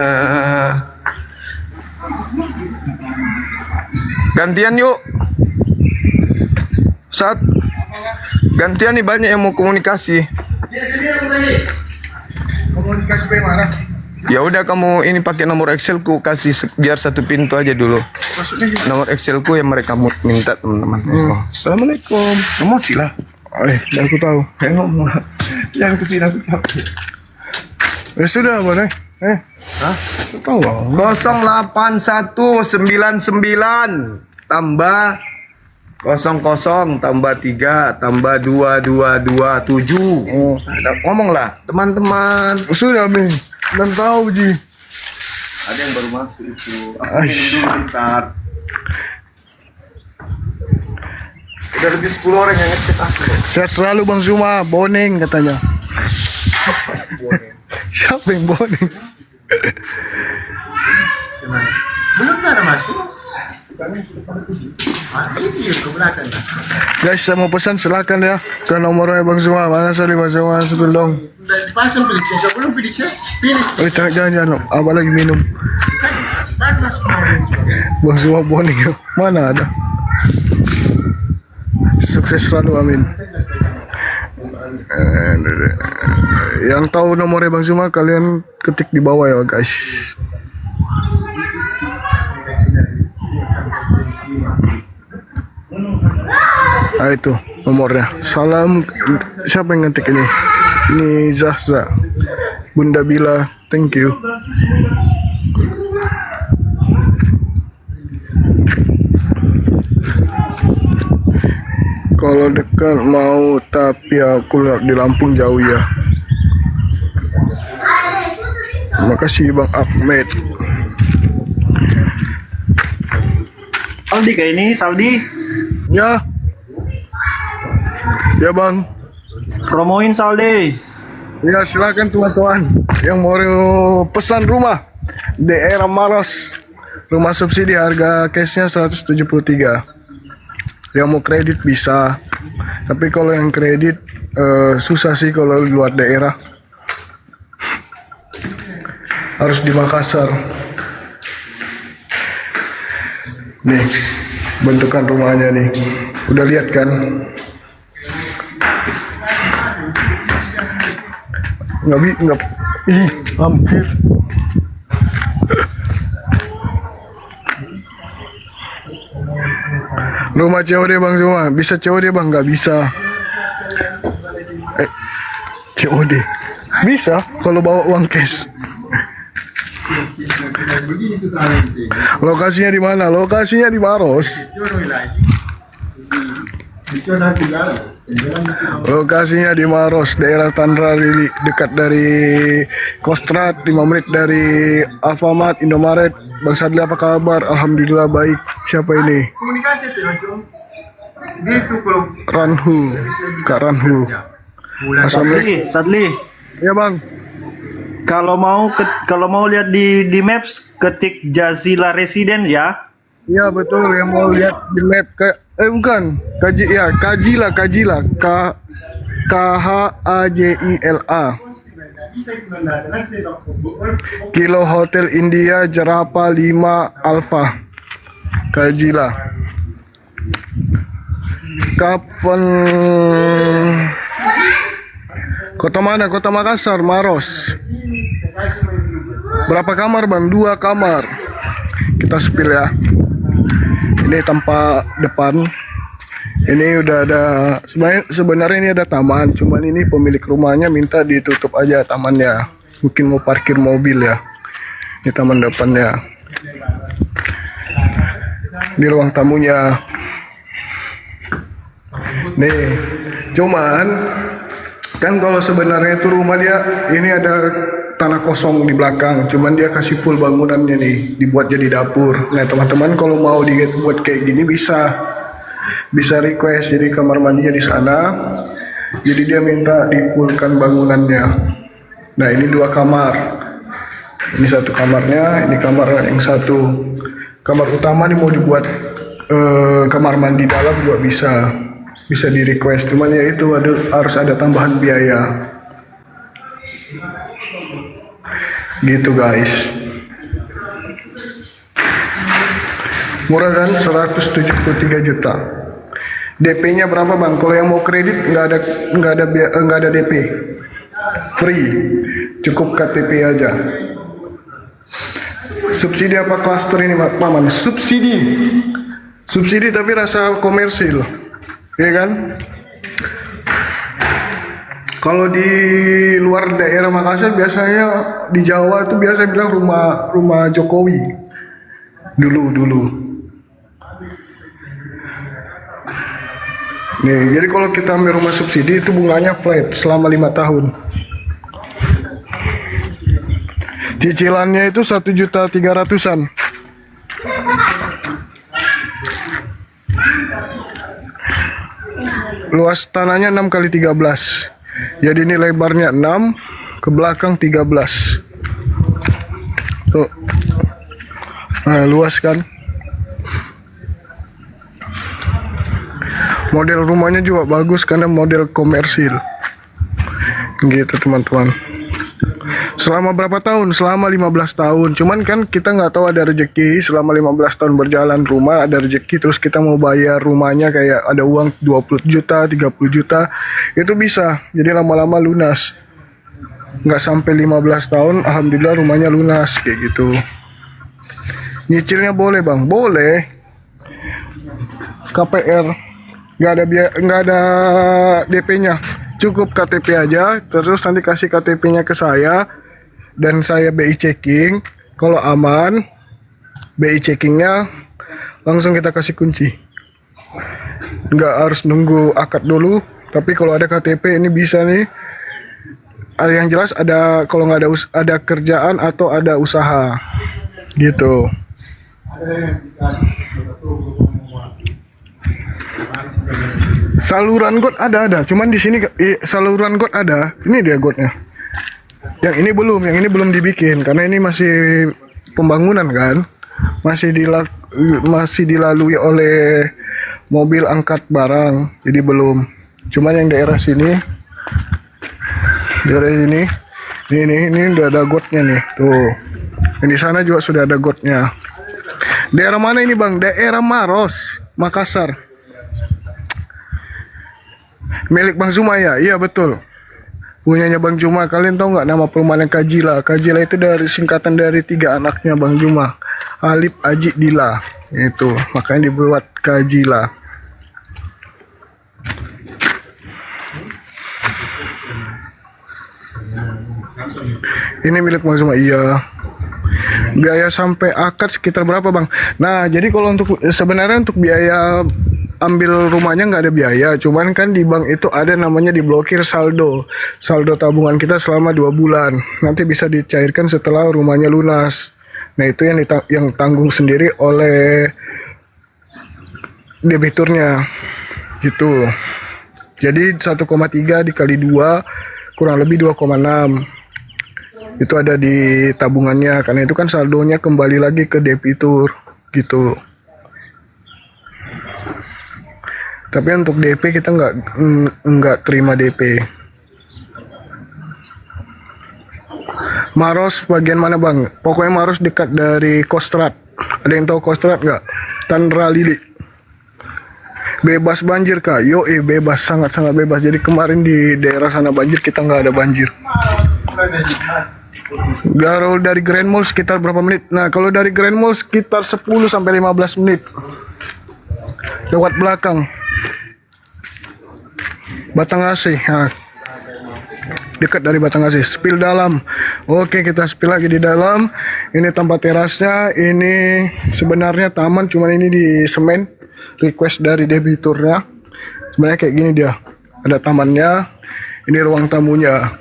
Gantian yuk. Gantian nih, banyak yang mau komunikasi. Komunikasi bagaimana? Ya udah, kamu ini pakai nomor Excel ku, kasih biar satu pintu aja dulu. Nomor Excel ku yang mereka minta, teman-teman. Assalamualaikum. Emosi lah. Aku tahu. Jangan kesini, aku capek. Ya sudah, Bang. Tahu. 08199 tambah 00 tambah 3 tambah 2227. Ngomonglah, teman-teman. Sudah, Bang. Dan tahu, Ji. Ada yang baru masuk itu. Aku minum dulu bentar. Udah lebih 10 orang yang ngecek aku. Sehat selalu, Bang Suma. Boning katanya. Siapa yang boning? Belum ada masuk. Guys, saya mau pesan silakan ya ke nomornya Bang Suma. Mana sekali Bang Suma sebelum dong. Pasang pilihnya, sebelum pilihnya. Pilih. Jangan. Abang lagi minum. Bang Suma boning ya. Mana ada? Sukses selalu, amin. Yang tahu nomornya Bang Suma, kalian ketik di bawah ya guys. Nah itu nomornya. Salam, siapa yang ngetik ini? Ini Zahza, Bunda Bila, thank you. Kalau dekat mau, tapi aku di Lampung jauh ya. Terima kasih Bang Ahmed. Saldi kayak ini, Saldi. Ya. Ya Bang. Promoin Saldi. Ya silakan teman-teman yang mau pesan rumah daerah Maros, rumah subsidi harga cashnya 173. Yang mau kredit bisa, tapi kalau yang kredit susah sih kalau luar daerah. harus di Makassar. Nih, bentukan rumahnya nih. Udah lihat kan? Nggak, hampir. Rumah COD bang semua, bisa COD bang? Nggak bisa. COD bisa kalau bawa uang cash. Lokasinya di mana? Lokasinya di Maros. Lokasinya di Maros, daerah Tanra Rili, dekat dari Kostrad, 5 menit dari Alfamart, Indomaret. Bang Sadli apa kabar? Alhamdulillah baik. Siapa ini? Ranhu, Kak Ranhu. Assalamualaikum. Sadli. Ya bang. Kalau mau lihat di Maps, ketik Jazila Residence ya. Ya betul, yang mau lihat di map bukan Kajila KHAJILA Kilo Hotel India Jerapa 5 Alfa Kajila. Kapan kota mana? Kota Makassar, Maros. Berapa kamar bang? 2 kamar. Kita spill ya. Ini tampak depan. Ini udah ada, sebenarnya ini ada taman, cuman ini pemilik rumahnya minta ditutup aja tamannya. Mungkin mau parkir mobil ya. Ini taman depannya. Di ruang tamunya. Nih, cuman kan kalau sebenarnya itu rumah dia ini ada tanah kosong di belakang, cuman dia kasih full bangunannya nih, dibuat jadi dapur. Nah teman-teman kalau mau dibuat kayak gini bisa request jadi kamar mandinya di sana. Jadi dia minta di-fullkan bangunannya. Nah ini 2 kamar, ini 1 kamarnya, ini kamar yang 1. Kamar utama nih mau dibuat kamar mandi dalam juga bisa di request, cuman ya itu harus ada tambahan biaya. Gitu guys. Murah kan, 173 juta. DP-nya berapa bang? Kalau yang mau kredit nggak ada DP. Free. Cukup KTP aja. Subsidi apa klaster ini paman? Subsidi. Subsidi tapi rasa komersil. Ya kan? Kalau di luar daerah Makassar biasanya di Jawa itu biasa bilang rumah Jokowi. Dulu. Nih, jadi kalau kita ambil rumah subsidi itu bunganya flat selama 5 tahun. Cicilannya itu 1.300.000-an. Luas tanahnya 6 kali 13. Jadi ini lebarnya 6, ke belakang 13. Tuh. Nah, luas kan? Model rumahnya juga bagus karena model komersil. Gitu teman-teman. Selama berapa tahun? Selama 15 tahun. Cuman kan kita nggak tahu ada rezeki selama 15 tahun berjalan rumah ada rezeki terus kita mau bayar rumahnya kayak ada uang 20 juta, 30 juta. Itu bisa. Jadi lama-lama lunas. Nggak sampai 15 tahun alhamdulillah rumahnya lunas kayak gitu. Nyicilnya boleh bang? Boleh. KPR. Nggak ada DP-nya. Cukup KTP aja, terus nanti kasih KTP-nya ke saya dan saya BI checking. Kalau aman, BI checkingnya langsung kita kasih kunci. Nggak harus nunggu akad dulu, tapi kalau ada KTP ini bisa nih. Ada yang jelas ada kalau nggak ada kerjaan atau ada usaha, gitu. Saluran got ada, cuman di sini saluran got ada. Ini dia gotnya. Yang ini belum dibikin karena ini masih pembangunan kan. Masih dilalui oleh mobil angkat barang. Jadi belum. Cuman yang daerah sini Ini udah ada gotnya nih. Tuh. Di sana juga sudah ada gotnya. Daerah mana ini bang? Daerah Maros, Makassar. Milik Bang Zuma ya? Iya betul. Punyanya Bang Zuma. Kalian tahu nggak nama perumahan yang Kajila? Kajila itu dari singkatan dari 3 anaknya Bang Zuma. Alip, Aji, Dila. Itu makanya dibuat Kajila. Ini milik Bang Zuma. Iya. Biaya sampai akad sekitar berapa bang? Nah jadi kalau untuk sebenarnya untuk biaya ambil rumahnya nggak ada biaya, cuman kan di bank itu ada namanya diblokir saldo tabungan kita selama 2 bulan, nanti bisa dicairkan setelah rumahnya lunas. Nah itu yang tanggung sendiri oleh debiturnya gitu. Jadi 1,3 dikali 2 kurang lebih 2,6 itu ada di tabungannya, karena itu kan saldonya kembali lagi ke debitur gitu. Tapi untuk DP kita nggak terima DP. Maros bagian mana bang? Pokoknya Maros dekat dari Kostrad. Ada yang tahu Kostrad nggak? Tanra Lili. Bebas banjir kak? Bebas, sangat-sangat bebas. Jadi kemarin di daerah sana banjir, kita nggak ada banjir. Garul dari Grand Mall sekitar berapa menit? Nah kalau dari Grand Mall sekitar 10 sampai 15 menit. Lewat belakang. Batangasih. Nah, dekat dari Batangasih. Spill dalam. Oke kita spill lagi di dalam. Ini tempat terasnya. Ini sebenarnya taman, cuman ini di semen. Request dari debiturnya. Sebenarnya kayak gini dia. Ada tamannya. Ini ruang tamunya.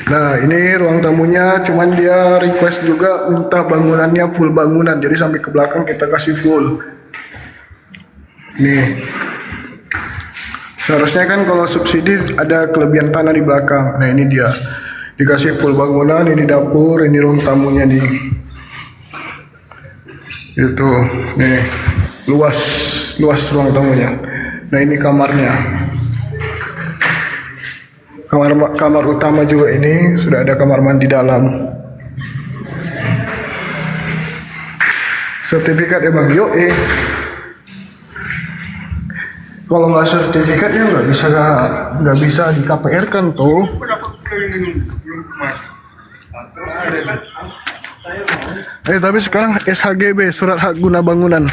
Nah ini ruang tamunya, cuman dia request juga minta bangunannya full bangunan, jadi sampai ke belakang kita kasih full. Nih, seharusnya kan kalau subsidi ada kelebihan tanah di belakang. Nah ini dia, dikasih full bangunan, ini dapur, ini ruang tamunya nih. Itu, nih luas ruang tamunya. Nah ini kamarnya. Kamar utama juga ini sudah ada kamar mandi dalam. Sertifikat ya bang? Kalau nggak sertifikat ya nggak bisa di KPR kan tuh. Tapi sekarang SHGB, surat hak guna bangunan.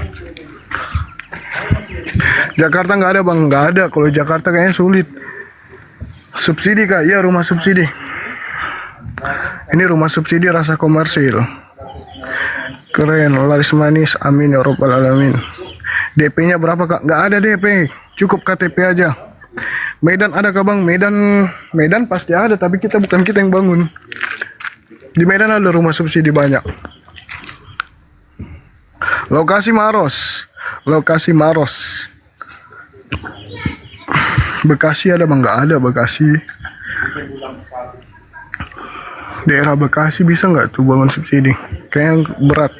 Jakarta nggak ada bang? Nggak ada. Kalau Jakarta kayaknya sulit. Subsidi kak? Iya rumah subsidi. Ini rumah subsidi rasa komersil. Keren, laris manis, amin ya rabbal alamin. DP-nya berapa kak? Nggak ada DP, cukup KTP aja. Medan ada kak bang? Medan pasti ada, tapi bukan kita yang bangun. Di Medan ada rumah subsidi banyak. Lokasi Maros. Bekasi ada bang? Nggak ada Bekasi. Daerah Bekasi bisa nggak tuh bangun subsidi? Kayaknya berat.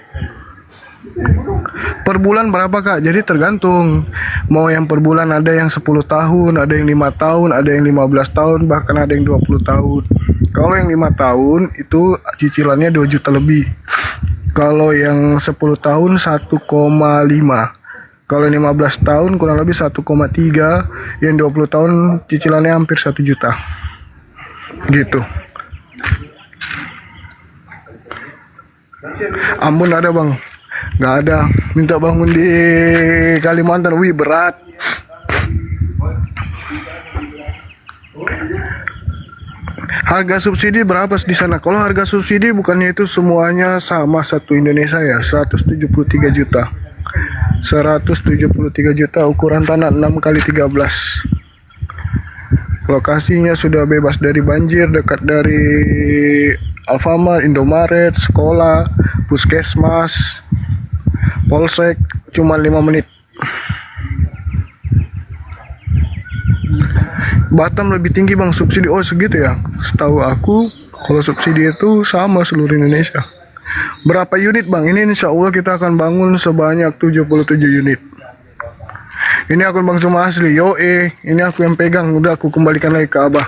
Per bulan berapa kak? Jadi tergantung. Mau yang per bulan ada yang 10 tahun, ada yang 5 tahun, ada yang 15 tahun, bahkan ada yang 20 tahun. Kalau yang 5 tahun itu cicilannya 2 juta lebih. Kalau yang 10 tahun 1,5. Kalau 15 tahun kurang lebih 1,3, yang 20 tahun cicilannya hampir 1 juta. Gitu. Ambon ada bang? Nggak ada. Minta bangun di Kalimantan, wih berat. Harga subsidi berapa di sana? Kalau harga subsidi bukannya itu semuanya sama satu Indonesia ya, 173 juta. 173 juta ukuran tanah 6 kali 13. Lokasinya sudah bebas dari banjir, dekat dari Alfamart, Indomaret, sekolah, puskesmas, polsek, cuma 5 menit. Batam lebih tinggi bang subsidi. Oh segitu ya. Setahu aku kalau subsidi itu sama seluruh Indonesia. Berapa unit bang? Ini insya Allah kita akan bangun sebanyak 77 unit. Ini akun Bang Zuma asli. Ini aku yang pegang. Udah aku kembalikan lagi ke Abah.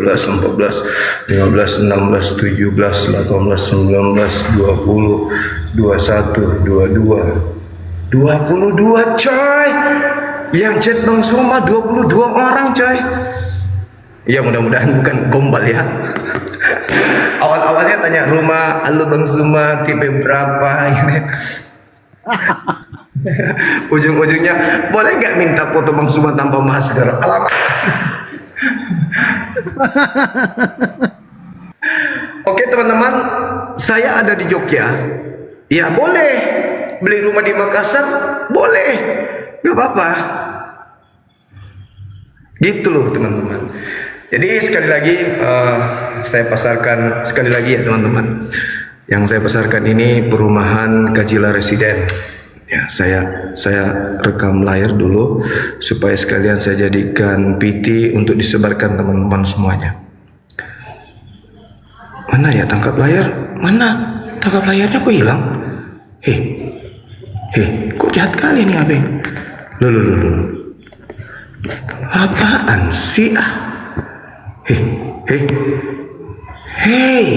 13, 14, 15, 16, 17, 18, 19, 20, 21, 22, 22 coy. Yang chat Bang Suma 22 orang coy. Ya mudah-mudahan bukan gombal ya. Awal-awalnya tanya rumah, halo Bang Suma tipe berapa ini. Ujung-ujungnya boleh nggak minta foto Bang Suma tanpa masker? Alamak. Oke teman-teman, saya ada di Jogja. Ya boleh. Beli rumah di Makassar boleh. Gak apa-apa. Gitu loh teman-teman. Jadi sekali lagi saya pasarkan sekali lagi ya teman-teman. Yang saya pasarkan ini perumahan Kajila Residen. Ya, saya rekam layar dulu supaya sekalian saya jadikan PT untuk disebarkan teman-teman semuanya. Mana ya tangkap layar? Mana? Tangkap layarnya kok hilang? Kok jahat kali nih Abeng? Loh. Apaan sih Hei.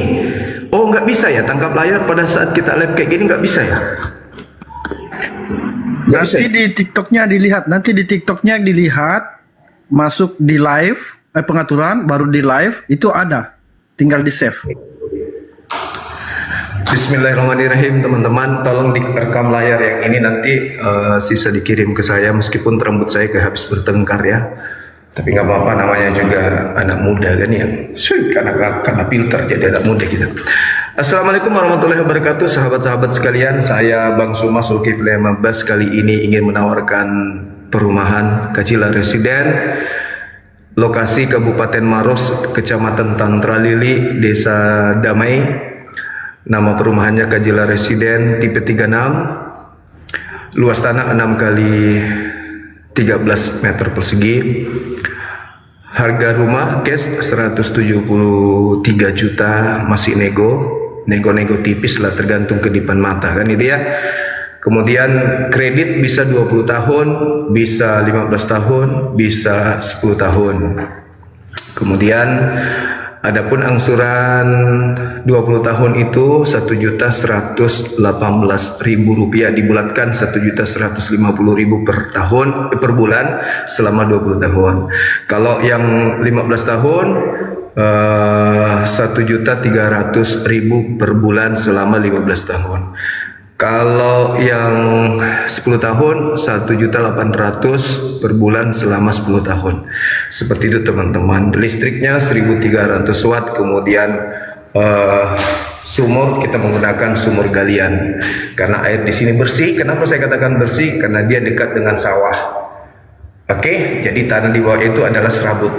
Oh nggak bisa ya tangkap layar pada saat kita live kayak gini, nggak bisa ya? Nanti di TikToknya dilihat, masuk di live, pengaturan baru di live itu ada, tinggal di save. Bismillahirrahmanirrahim teman-teman, tolong direkam layar yang ini nanti sisa dikirim ke saya meskipun rambut saya kayak habis bertengkar ya. Tapi nggak apa-apa, namanya juga anak muda kan ya. Karena filter jadi anak muda kita. Assalamualaikum warahmatullahi wabarakatuh, sahabat-sahabat sekalian. Saya Bang Suma Zulkifli Mabas kali ini ingin menawarkan perumahan Kajila Residen, lokasi Kabupaten Maros, Kecamatan Tantralili, Desa Damai. Nama perumahannya Kajila Residen, tipe 36, luas tanah 6 kali 13 meter persegi. Harga rumah cash 173 juta, masih nego tipis lah tergantung kedipan mata kan itu ya. Kemudian kredit bisa 20 tahun, bisa 15 tahun, bisa 10 tahun. Kemudian adapun angsuran 20 tahun itu 1.118.000 rupiah, dibulatkan 1.150.000 per tahun per bulan selama 20 tahun. Kalau yang 15 tahun 1.300.000 per bulan selama 15 tahun. Kalau yang 10 tahun 1.800.000 per bulan selama 10 tahun. Seperti itu teman-teman. Listriknya 1.300 watt. Kemudian sumur kita menggunakan sumur galian. Karena air di sini bersih. Kenapa saya katakan bersih? Karena dia dekat dengan sawah. Oke, jadi tanah di bawah itu adalah serabut.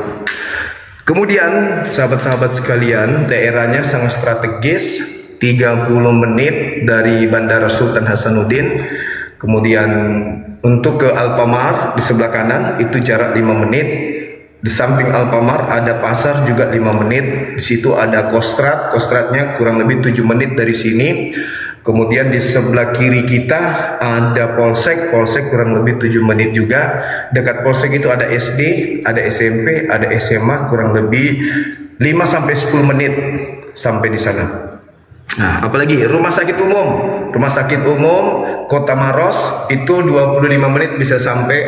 Kemudian sahabat-sahabat sekalian, daerahnya sangat strategis. 30 menit dari Bandara Sultan Hasanuddin. Kemudian untuk ke Alfamart di sebelah kanan itu jarak 5 menit. Di samping Alfamart ada pasar juga 5 menit. Di situ ada Kostrad, Kostradnya kurang lebih 7 menit dari sini. Kemudian di sebelah kiri kita ada Polsek, Polsek kurang lebih 7 menit juga. Dekat Polsek itu ada SD, ada SMP, ada SMA, kurang lebih 5 sampai 10 menit sampai di sana. Nah, apalagi rumah sakit umum. Rumah sakit umum Kota Maros itu 25 menit bisa sampai.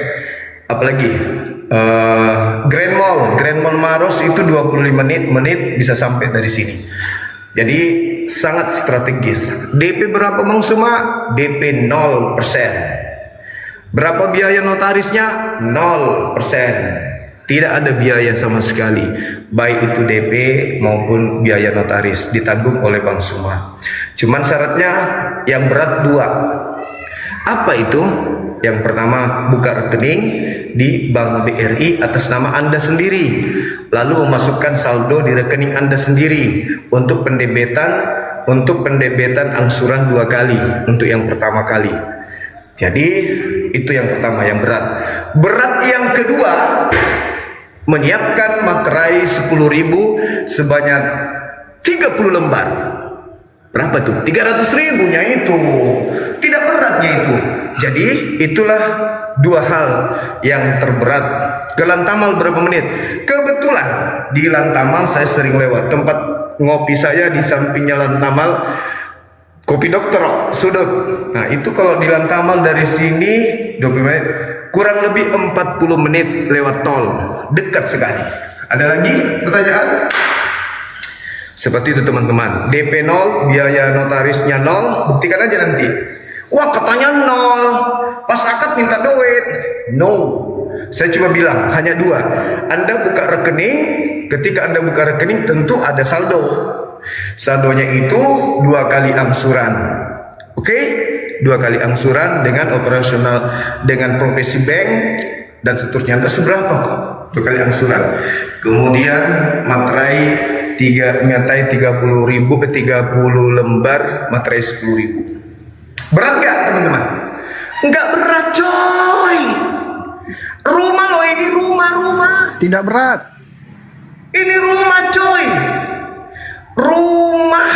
Apalagi Grand Mall Maros itu 25 menit bisa sampai dari sini. Jadi sangat strategis. DP berapa Bang Suma? DP 0%. Berapa biaya notarisnya? 0%. Tidak ada biaya sama sekali, baik itu DP maupun biaya notaris ditanggung oleh Bang Suma. Cuman syaratnya yang berat 2. Apa itu? Yang pertama, buka rekening di Bank BRI atas nama Anda sendiri, lalu memasukkan saldo di rekening Anda sendiri untuk pendebetan angsuran 2 kali untuk yang pertama kali. Jadi itu yang pertama, yang berat. Berat yang kedua, menyiapkan materai 10.000 sebanyak 30 lembar. Berapa tuh? 300.000-nya itu. Tidak beratnya itu. Jadi itulah 2 hal yang terberat. Ke Lantamal berapa menit? Kebetulan di Lantamal saya sering lewat. Tempat ngopi saya di sampingnya Lantamal, Kopi Dokter Sudut. Nah itu kalau di Lantamal dari sini 20 menit, kurang lebih 40 menit lewat tol. Dekat sekali. Ada lagi pertanyaan? Seperti itu teman-teman. DP 0, biaya notarisnya 0. Buktikan aja nanti. Wah katanya 0, pas akad minta duit. No, saya cuma bilang hanya 2. Anda buka rekening, ketika Anda buka rekening tentu ada saldo. Saldonya itu 2 kali angsuran. Oke? 2 kali angsuran dengan operasional, dengan profesi bank dan seterusnya. Entah seberapa kok 2 kali angsuran. Kemudian materai 30 lembar, materai 10.000. Berat gak teman-teman? Enggak berat coy. Rumah loh ini, rumah. Tidak berat. Ini rumah coy. Rumah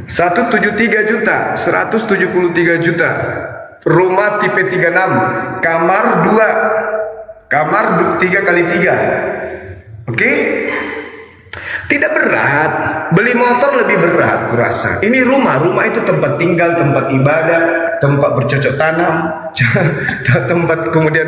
173 juta, 173 juta. Rumah tipe 36, kamar 2. Kamar 3 kali 3. Oke? Tidak berat. Beli motor lebih berat kurasa. Ini rumah itu tempat tinggal, tempat ibadah, tempat bercocok tanam, tempat kemudian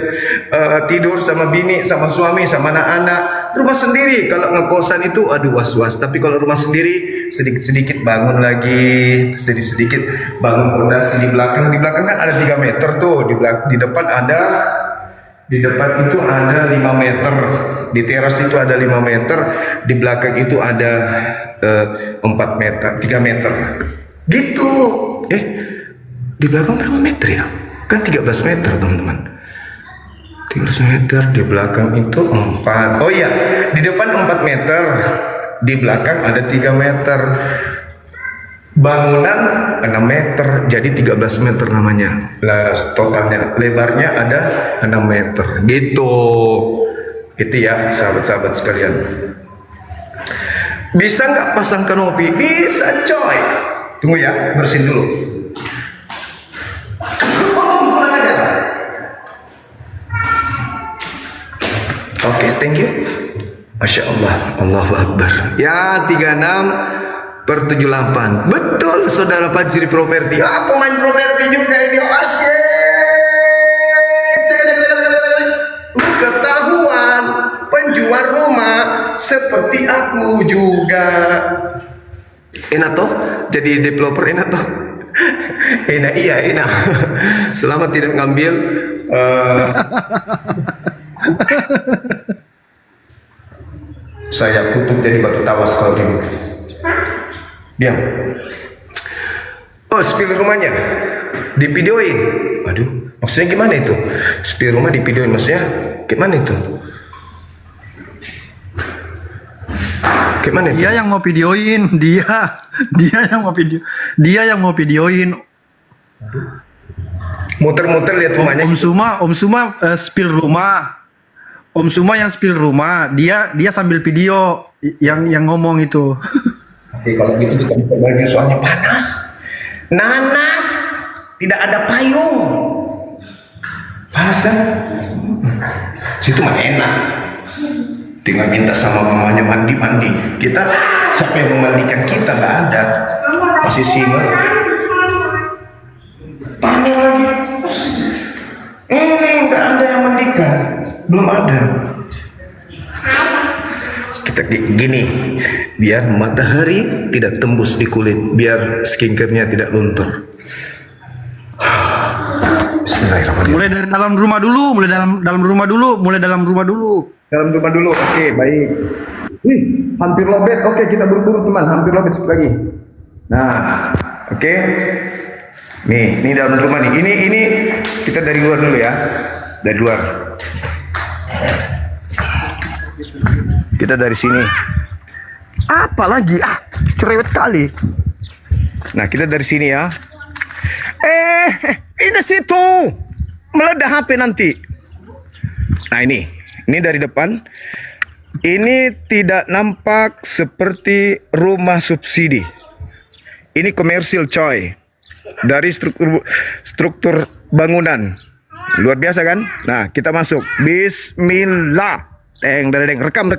tidur sama bini, sama suami, sama anak-anak. Rumah sendiri kalau ngekosan itu aduh was-was. Tapi kalau rumah sendiri sedikit-sedikit bangun lagi, sedikit-sedikit bangun pondasi di belakang. Di belakang kan ada 3 meter tuh. Di depan itu ada 5 meter, di teras itu ada 5 meter, di belakang itu ada 4 meter, 3 meter. Gitu. Di belakang berapa meter ya? Kan 13 meter teman-teman. 13 meter, di belakang itu 4. Oh iya, di depan 4 meter, di belakang ada 3 meter. Bangunan 6 meter, jadi 13 meter namanya. Totalnya, lebarnya ada 6 meter. Gitu. Itu ya sahabat-sahabat sekalian. Bisa nggak pasang kanopi? Bisa coy. Tunggu ya, bersihin dulu. Kurang aja. Oke, thank you. Masya Allah, Allahu Akbar. Ya 36/78. Betul saudara Fajri Properti. Pemain properti juga ini. Asyik. Ketahuan penjual rumah seperti aku juga. Enak toh? Jadi developer enak toh? Enak iya enak. Selama tidak ngambil saya kutuk jadi batu tawas kalau ribut. Diam. Oh, spill rumahnya divideoin. Aduh, maksudnya gimana itu? Spill rumah divideoin maksudnya gimana itu? Gimana itu? Dia yang mau videoin, dia yang mau videoin. Muter-muter lihat rumahnya. Om Suma spill rumah. Om Suma yang spill rumah, dia sambil video yang ngomong itu. Oke, kalau gitu kita buka baju soalnya panas. Nanas, tidak ada payung. Panas kan? Situ mah enak. Tinggal minta sama mamanya mandi. Kita siapa yang memandikan kita, nggak ada. Masih simmer. Tanya lagi. Ini nggak ada yang mandikan, belum ada. Kita gini, biar matahari tidak tembus di kulit, biar skincare-nya tidak luntur. Bismillahirrahmanirrahim. Mulai dari dalam rumah dulu, mulai dalam rumah dulu. Dalam rumah dulu, oke, baik. Wih, hampir lobet. Oke, kita buru-buru teman, hampir lobet sedikit lagi. Nah, oke. Nih, ini dalam rumah nih. Ini kita dari luar dulu ya. Dari luar. Kita dari sini. Apa lagi? Cerewet kali. Nah, kita dari sini ya. Ini situ. Meledak HP nanti. Nah, ini dari depan. Ini tidak nampak seperti rumah subsidi. Ini komersil coy. Dari struktur bangunan. Luar biasa kan? Nah, kita masuk. Bismillah. Rekam.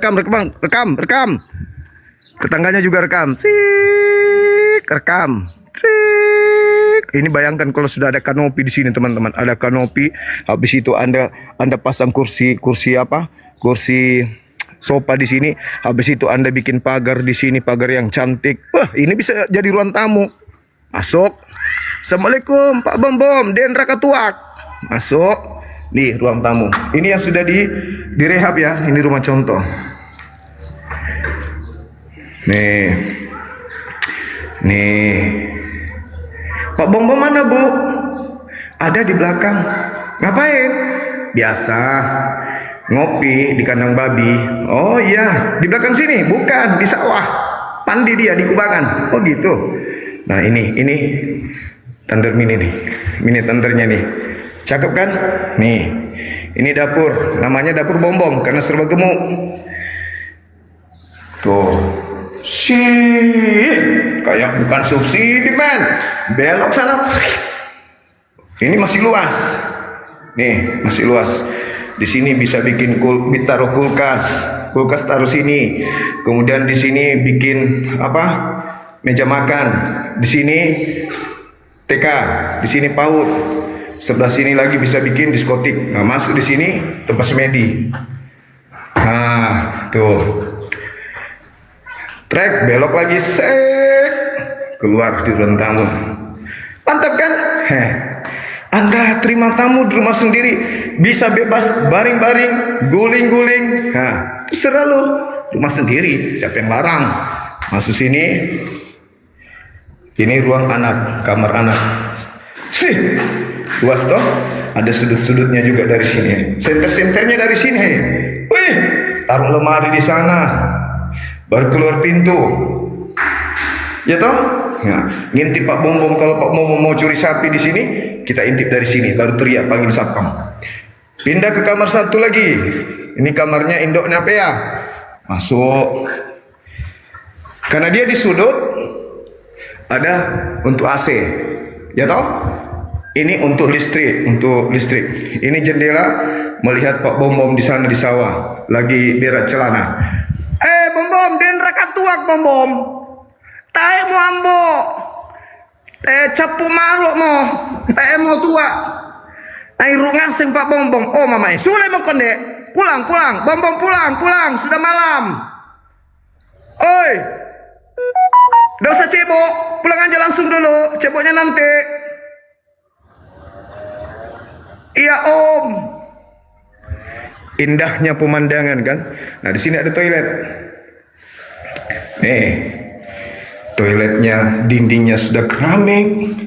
Tetangganya juga rekam. Cik, rekam. Cik. Ini bayangkan kalau sudah ada kanopi di sini, teman-teman. Ada kanopi. Habis itu Anda pasang kursi apa? Kursi sofa di sini. Habis itu Anda bikin pagar di sini, pagar yang cantik. Wah, ini bisa jadi ruang tamu. Masuk. Assalamualaikum Pak Bom, Den Rakatuak. Masuk. Nih ruang tamu. Ini yang sudah direhab ya. Ini rumah contoh. Nih. Pak Bom mana Bu? Ada di belakang. Ngapain? Biasa. Ngopi di kandang babi. Oh iya, di belakang sini. Bukan, di sawah. Mandi dia di kubangan. Oh gitu. Nah ini tender mini nih. Mini tendernya nih. Cakep kan? Nih. Ini dapur. Namanya dapur Bom karena serba gemuk. Tuh. Kayak bukan subsidi men. Belok sana. Ini masih luas. Nih, masih luas. Di sini bisa bikin taruh kulkas. Kulkas taruh sini. Kemudian di sini bikin apa? Meja makan. Di sini TK, di sini PAUD. Sebelah sini lagi bisa bikin diskotik. Nah, masuk di sini tempat semedi. Nah, tuh. Trek belok lagi, keluar di ruang tamu. Mantap kan? Anda terima tamu di rumah sendiri, bisa bebas baring-baring, guling-guling. Nah, terserah lo. Rumah sendiri, siapa yang larang? Masuk sini. Ini ruang anak, kamar anak. Luas toh? Ada sudut-sudutnya juga dari sini. Senter-senternya dari sini. Wih, taruh lemari di sana. Baru keluar pintu. Ya toh? Nah, ngintip Pak Bom kalau Pak Bom mau curi sapi di sini, kita intip dari sini, baru teriak panggil satpam. Pindah ke kamar satu lagi. Ini kamarnya indoknya apa ya? Masuk. Karena dia di sudut ada untuk AC. Ya toh? Ini untuk listrik, Ini jendela melihat Pak Bom di sana di sawah, lagi berak celana. Bom, Den Rakatuak Bom. Tae mo ambo. Capu maruk mo. Tae mo tua. Nai rungang sing Pak Bom. Oh mamai, sule mo konde. Pulang. Bom pulang. Sudah malam. Oi. Gak usah cebok. Pulang aja langsung dulu. Ceboknya nanti. Iya Om. Indahnya pemandangan kan. Nah di sini ada toilet. Nih, toiletnya dindingnya sudah keramik.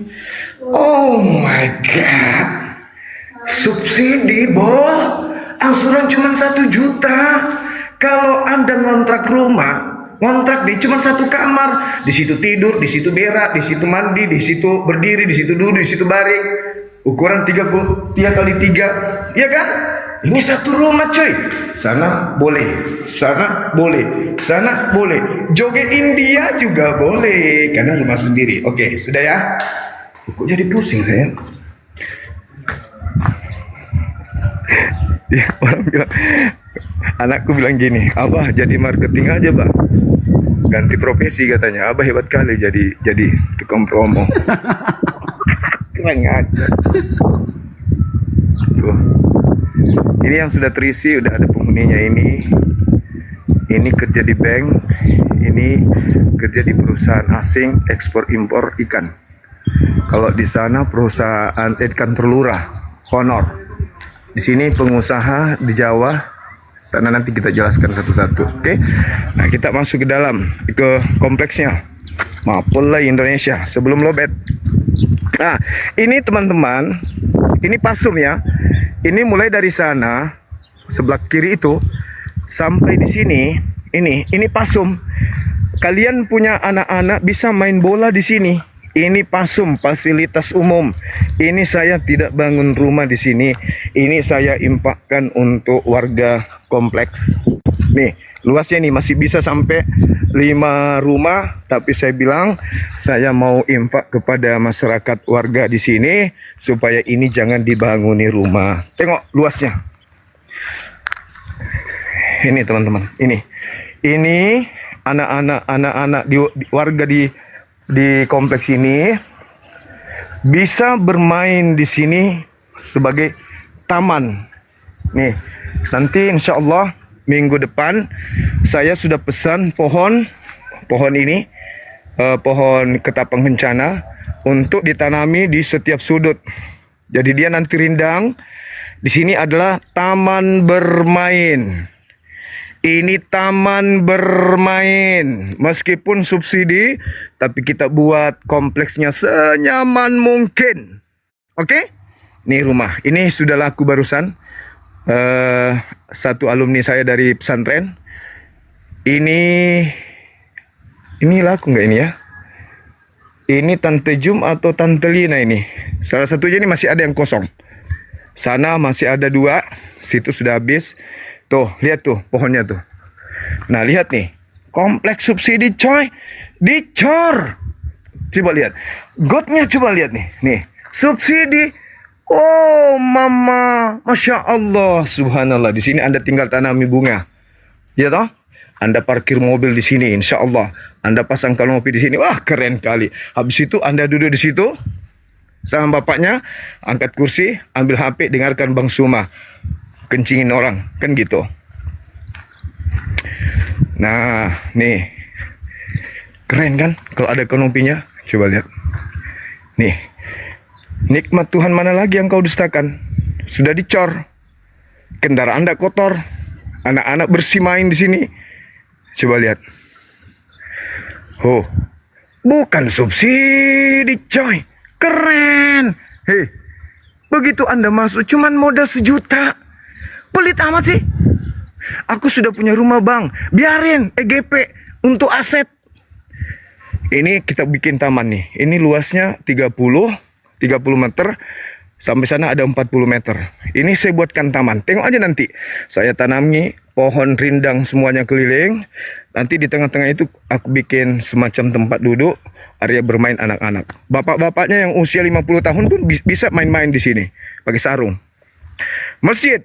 Oh my god, subsidi bol, angsuran cuma 1 juta. Kalau Anda ngontrak rumah, ngontrak di cuma 1 kamar, di situ tidur, di situ berak, di situ mandi, di situ berdiri, di situ duduk, di situ baring. Ukuran 3 kali 3, iya kan? Ini satu rumah cuy. Sana boleh, sana boleh, sana boleh. Joget India juga boleh karena rumah sendiri. Oke, sudah ya. Kok jadi pusing saya? Ya, orang bilang, anakku bilang gini, Abah jadi marketing aja bang, ganti profesi katanya. Abah hebat kali jadi tukang promo. Keren aja. Tuh. Ini yang sudah terisi, udah ada penghuninya ini. Ini kerja di bank, ini kerja di perusahaan asing ekspor impor ikan. Kalau di sana perusahaan ikan terlurah, Honor. Di sini pengusaha di Jawa, sana nanti kita jelaskan satu-satu. Oke? Nah, kita masuk ke dalam, ke kompleksnya. Mapolda Indonesia sebelum lobet. Nah, ini teman-teman, ini pasum ya. Ini mulai dari sana sebelah kiri itu sampai di sini. Ini pasum. Kalian punya anak-anak bisa main bola di sini. Ini pasum, fasilitas umum. Ini saya tidak bangun rumah di sini. Ini saya infakkan untuk warga kompleks. Nih, luasnya nih masih bisa sampai 5 rumah, tapi saya bilang saya mau infak kepada masyarakat warga di sini supaya ini jangan dibanguni rumah. Tengok luasnya. Ini teman-teman, ini anak-anak di warga di kompleks ini bisa bermain di sini sebagai taman. Nih, nanti insya Allah minggu depan saya sudah pesan pohon ini, pohon ketapang kencana untuk ditanami di setiap sudut. Jadi dia nanti rindang. Di sini adalah taman bermain. Ini taman bermain, meskipun subsidi, tapi kita buat kompleksnya senyaman mungkin. Oke? Ini rumah, ini sudah laku barusan. Satu alumni saya dari pesantren. Ini laku nggak ini ya? Ini Tante Jum atau Tante Lina ini. Salah satunya ini masih ada yang kosong. Sana masih ada 2, situ sudah habis. Tuh, lihat tuh pohonnya tuh. Nah, lihat nih. Kompleks subsidi coy. Dicor. Coba lihat. Gotnya coba lihat nih. Nih, subsidi. Oh, mama. Masya Allah. Subhanallah. Di sini Anda tinggal tanami bunga. Ya toh? Anda parkir mobil di sini, insya Allah. Anda pasang kanopi di sini. Wah, keren kali. Habis itu Anda duduk di situ sama bapaknya, angkat kursi, ambil HP, dengarkan Bang Suma kencingin orang, kan gitu. Nah, nih. Keren kan kalau ada kanopinya? Coba lihat. Nih. Nikmat Tuhan mana lagi yang kau dustakan? Sudah dicor. Kendaraan Anda kotor. Anak-anak bersih main di sini. Coba lihat. Oh. Bukan subsidi, coy. Keren. Hei. Begitu Anda masuk cuman modal 1 juta. Pelit amat sih. Aku sudah punya rumah bang. Biarin EGP untuk aset. Ini kita bikin taman nih. Ini luasnya 30 meter. Sampai sana ada 40 meter. Ini saya buatkan taman. Tengok aja nanti. Saya tanami pohon rindang semuanya keliling. Nanti di tengah-tengah itu aku bikin semacam tempat duduk. Area bermain anak-anak. Bapak-bapaknya yang usia 50 tahun pun bisa main-main di sini. Pakai sarung. Masjid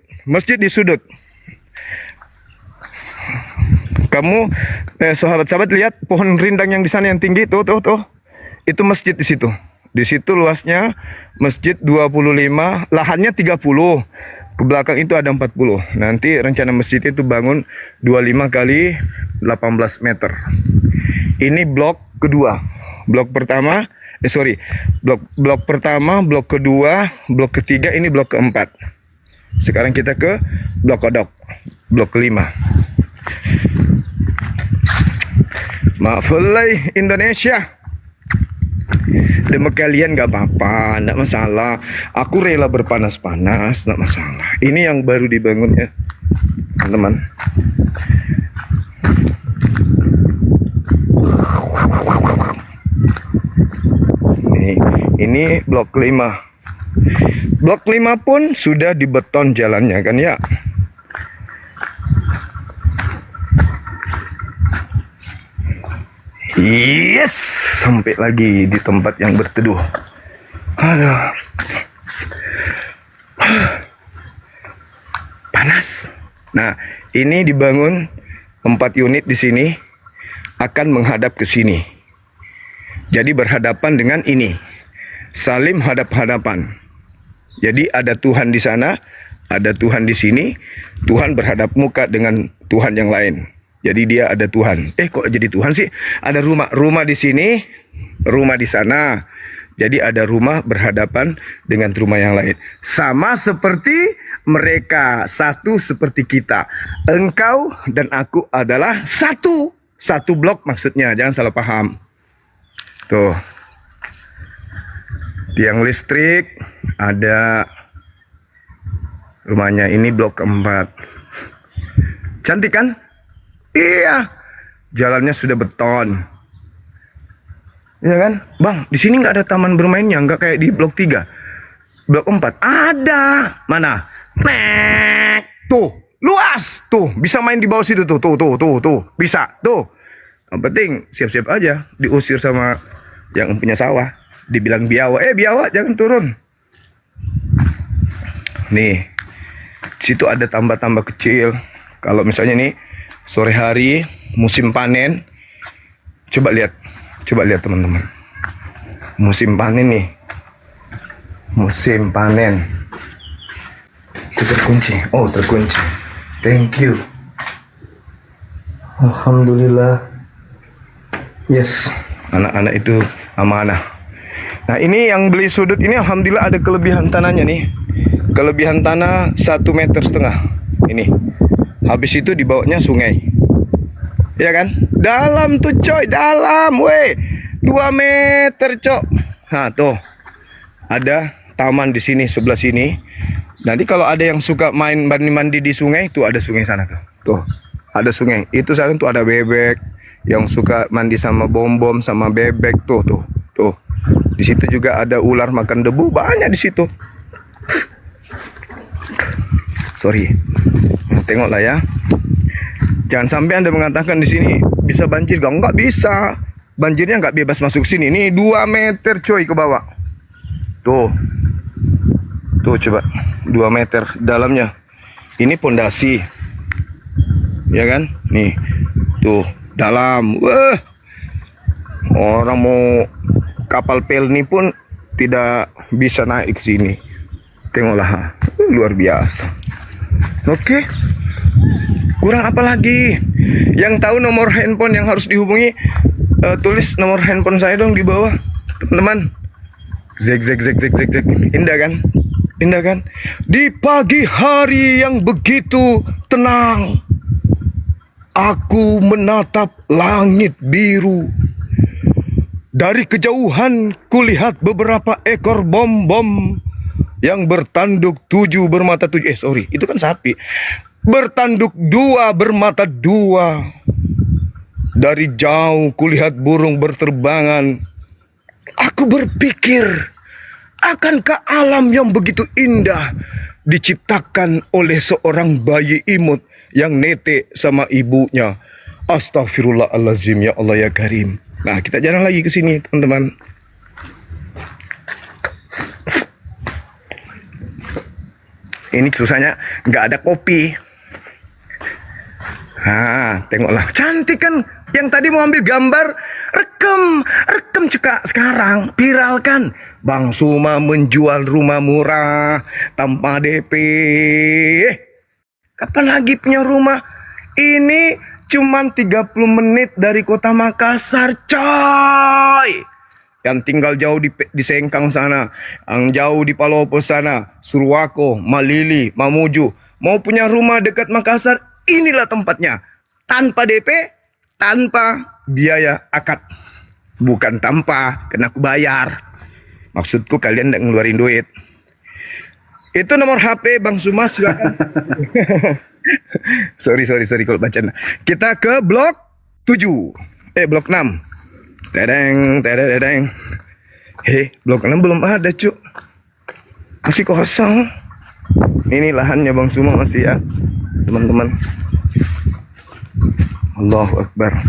di sudut. Kamu sahabat-sahabat lihat pohon rindang yang di sana yang tinggi tuh. Itu masjid di situ. Di situ luasnya masjid 25, lahannya 30. Ke belakang itu ada 40. Nanti rencana masjid itu bangun 25 kali 18 meter. Ini blok kedua. Blok pertama, blok pertama, blok kedua, blok ketiga, ini blok keempat. Sekarang kita ke blok kodok, blok kelima. Maafulai Indonesia. Demi kalian gak apa-apa, gak masalah. Aku rela berpanas-panas, gak masalah. Ini yang baru dibangun ya, teman-teman. Ini blok kelima. Blok 5 pun sudah dibeton jalannya kan ya. Yes, sampai lagi di tempat yang berteduh. Aduh. Panas. Nah, ini dibangun 4 unit di sini akan menghadap ke sini. Jadi berhadapan dengan ini. Saling hadap-hadapan. Jadi ada Tuhan di sana, ada Tuhan di sini. Tuhan berhadap muka dengan Tuhan yang lain. Jadi dia ada Tuhan. Kok jadi Tuhan sih? Ada rumah di sini, rumah di sana. Jadi ada rumah berhadapan dengan rumah yang lain. Sama seperti mereka, satu seperti kita. Engkau dan aku adalah satu. Satu blok maksudnya, jangan salah paham. Tuh. Tiang listrik ada, rumahnya ini blok keempat. Cantik kan? Iya. Jalannya sudah beton. Iya kan? Bang, di sini nggak ada taman bermainnya, nggak kayak di blok 3. Blok 4 ada. Mana? Nek. Tuh, luas. Tuh, bisa main di bawah situ tuh. Tuh. Bisa. Tuh. Yang penting siap-siap aja diusir sama yang punya sawah. Dibilang biawa. Biawa jangan turun. Nih. Situ ada tambah-tambah kecil. Kalau misalnya nih sore hari musim panen, coba lihat teman-teman, musim panen nih, musim panen. Itu terkunci. Oh, terkunci. Thank you. Alhamdulillah. Yes, anak-anak itu amanah. Nah, ini yang beli sudut ini alhamdulillah ada kelebihan tanahnya nih. Kelebihan tanah 1,5 meter. Ini. Habis itu di bawahnya sungai. Ya kan? Dalam tuh coy, dalam weh. 2 meter cok. Nah, tuh. Ada taman di sini, sebelah sini. Nanti kalau ada yang suka main mandi-mandi di sungai, tuh ada sungai sana tuh. Tuh, ada sungai. Itu sana tuh ada bebek yang suka mandi sama bom-bom sama bebek tuh. Di situ juga ada ular makan debu, banyak di situ. Sorry. Tengoklah ya. Jangan sampai Anda mengatakan di sini bisa banjir. Enggak bisa. Banjirnya nggak bebas masuk sini. Ini 2 meter coy ke bawah. Tuh coba 2 meter dalamnya. Ini pondasi. Ya kan? Nih. Tuh, dalam. Wah. Orang mau kapal pelni pun tidak bisa naik ke sini. Tengoklah. Luar biasa. Oke. Kurang apa lagi? Yang tahu nomor handphone yang harus dihubungi, tulis nomor handphone saya dong di bawah, teman-teman. Zek. Indah kan? Di pagi hari yang begitu tenang, aku menatap langit biru. Dari kejauhan kulihat beberapa ekor bom-bom yang bertanduk 7 bermata 7. Sorry, itu kan sapi. Bertanduk 2 bermata 2. Dari jauh kulihat burung berterbangan. Aku berpikir, akankah alam yang begitu indah diciptakan oleh seorang bayi imut yang netek sama ibunya? Astagfirullahalazim, ya Allah ya Karim. Nah, kita jalan lagi ke sini, teman-teman. Ini susahnya nggak ada kopi. Tengoklah, cantik kan? Yang tadi mau ambil gambar, rekam cekak sekarang, viralkan. Bang Suma menjual rumah murah tanpa DP. Kapan lagi punya rumah? Ini cuman 30 menit dari kota Makassar, coy. Yang tinggal jauh di Sengkang sana, yang jauh di Palopo sana, Surwako, Malili, Mamuju. Mau punya rumah dekat Makassar, inilah tempatnya. Tanpa DP, tanpa biaya akad. Bukan tanpa, kena aku bayar. Maksudku kalian tidak ngeluarin duit. Itu nomor HP Bang Suma, silakan. sorry kalau baca. Kita ke blok 7. Blok 6. Tedeng. Blok 6 belum ada, cuk. Masih kosong. Ini lahannya Bang Suma masih ya, teman-teman. Allahu Akbar.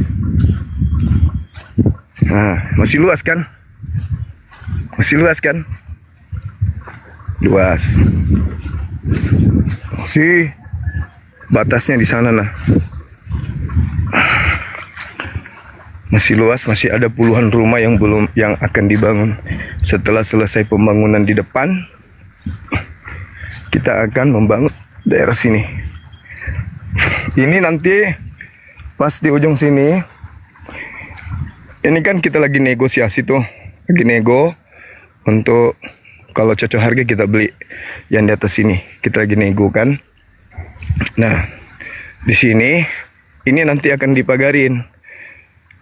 Nah, masih luas kan? Masih luas kan? Luas. Masih batasnya di sana nah. Masih luas, masih ada puluhan rumah yang akan dibangun. Setelah selesai pembangunan di depan, kita akan membangun daerah sini. Ini nanti pas di ujung sini. Ini kan kita lagi negosiasi tuh, lagi nego untuk kalau cocok harga kita beli yang di atas sini. Kita lagi nego kan. Nah, di sini ini nanti akan dipagarin.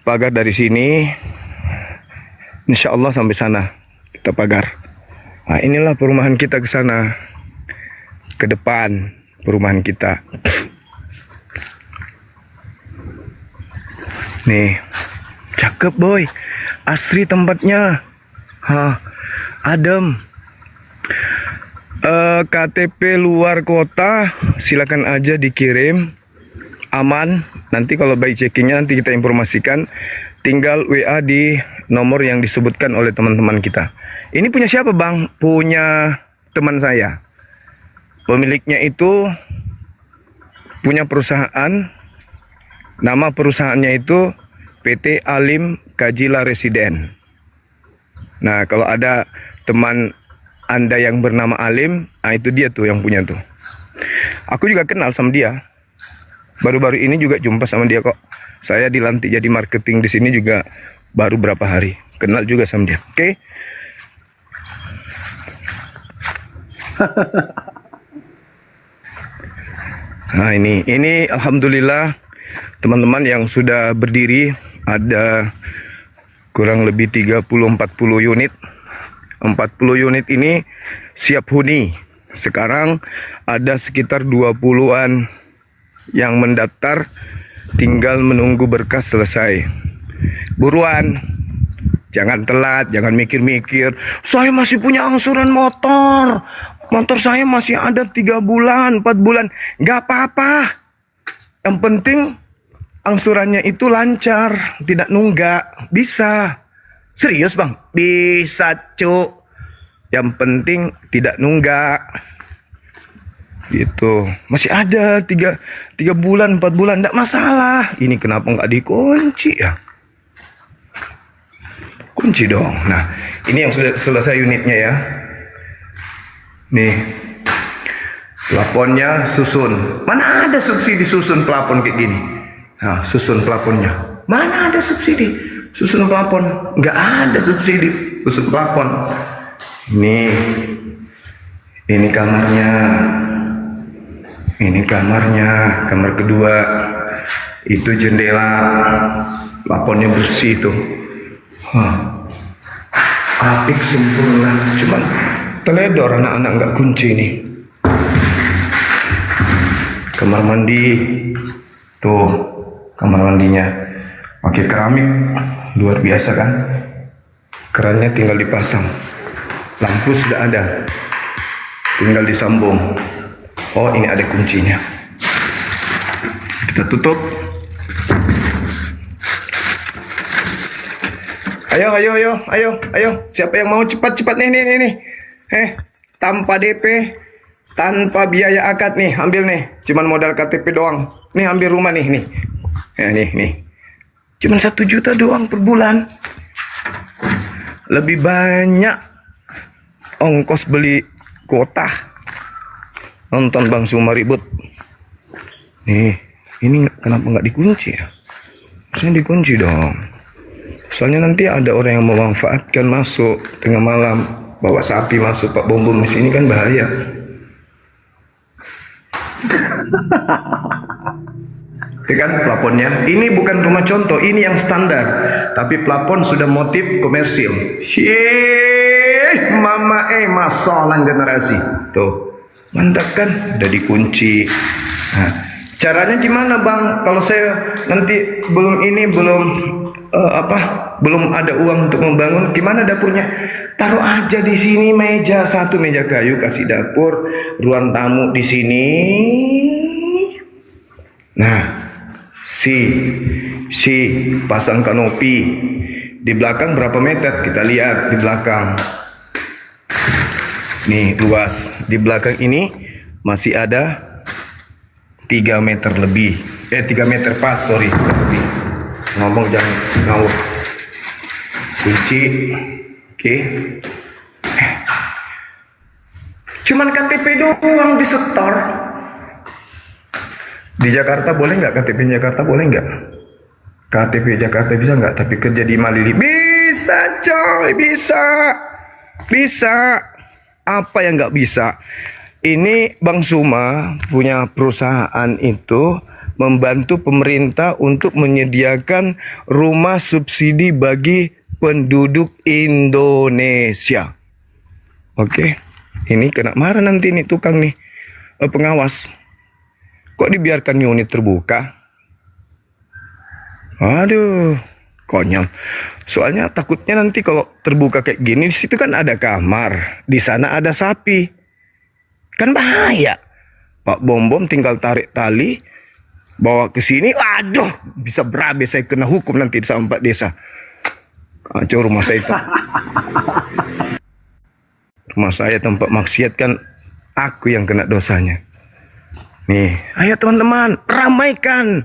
Pagar dari sini, insya Allah sampai sana kita pagar. Nah, inilah perumahan kita ke sana, ke depan perumahan kita. Nih, cakep boy, asri tempatnya, adem. KTP luar kota silakan aja dikirim, aman. Nanti kalau by checkingnya nanti kita informasikan. Tinggal WA di nomor yang disebutkan oleh teman-teman kita. Ini punya siapa bang? Punya teman saya. Pemiliknya itu punya perusahaan. Nama perusahaannya itu PT Alim Kajila Residen. Nah, kalau ada teman Anda yang bernama Alim, nah itu dia tuh yang punya tuh. Aku juga kenal sama dia. Baru-baru ini juga jumpa sama dia kok. Saya dilantik jadi marketing di sini juga baru berapa hari. Kenal juga sama dia. Oke? Nah, ini alhamdulillah teman-teman yang sudah berdiri ada kurang lebih 30-40 unit. 40 unit ini siap huni. Sekarang ada sekitar 20-an yang mendaftar, tinggal menunggu berkas selesai. Buruan, jangan telat, jangan mikir-mikir. Saya masih punya angsuran motor. Motor saya masih ada 3 bulan, 4 bulan. Gak apa-apa. Yang penting angsurannya itu lancar, tidak nunggak. Bisa. Serius bang? Bisa cuk. Yang penting tidak nunggak. Gitu. Masih ada 3 bulan, 4 bulan, tidak masalah. Ini kenapa nggak dikunci ya? Kunci dong. Nah, ini yang sudah selesai unitnya ya. Nih, plafonnya susun. Mana ada subsidi susun plafon kayak gini? Nah, susun plafonnya. Mana ada subsidi susun plafon? Nggak ada subsidi susun plafon. Ini kamarnya. Ini kamarnya, kamar kedua. Itu jendela, plafonnya bersih tuh. Apik sempurna. Cuman teledor anak-anak nggak kunci nih. Kamar mandi, tuh kamar mandinya pakai keramik, luar biasa kan? Kerannya tinggal dipasang, lampu sudah ada, tinggal disambung. Oh, ini ada kuncinya. Kita tutup. Ayo. Siapa yang mau cepat nih. Tanpa DP, tanpa biaya akad nih, ambil nih. Cuman modal KTP doang. Nih ambil rumah nih. Ya, nih. Cuman 1 juta doang per bulan. Lebih banyak ongkos beli kuota. Nonton Bang Suma ribut. Nih, ini kenapa nggak dikunci ya? Harusnya dikunci dong. Soalnya nanti ada orang yang memanfaatkan masuk tengah malam, bawa sapi masuk Pak Bom di sini kan bahaya. Ya kan plafonnya. Ini bukan rumah contoh, ini yang standar. Tapi plafon sudah motif komersil. Mama masalah generasi. Tuh. Mantap kan, udah dikunci. Nah, caranya gimana bang? Kalau saya nanti belum ada uang untuk membangun, gimana dapurnya? taruh aja di sini meja, satu meja kayu, kasih dapur, ruang tamu di sini. Nah, si pasang kanopi. Di belakang berapa meter? Kita lihat di belakang. Nih luas. Di belakang ini masih ada 3 meter lebih. 3 meter pas, sorry. Lebih. Ngomong jangan ngawur. Kunci. Oke. Cuman KTP doang disetor. Di Jakarta boleh nggak? KTP Jakarta boleh nggak? KTP Jakarta bisa nggak? Tapi kerja di Malili bisa, coy, bisa. Apa yang nggak bisa? Ini Bang Suma punya perusahaan itu membantu pemerintah untuk menyediakan rumah subsidi bagi penduduk Indonesia. Oke, ini kena marah nanti nih tukang nih pengawas. Kok dibiarkan unit terbuka? Aduh, konyol. Soalnya takutnya nanti kalau terbuka kayak gini, di situ kan ada kamar, di sana ada sapi, kan bahaya. Pak Bom tinggal tarik tali, bawa ke sini, aduh, bisa berabe saya kena hukum nanti sama Pak Desa. Kacau rumah saya itu. Rumah saya tempat maksiat kan, aku yang kena dosanya. Nih, ayo teman-teman, ramaikan,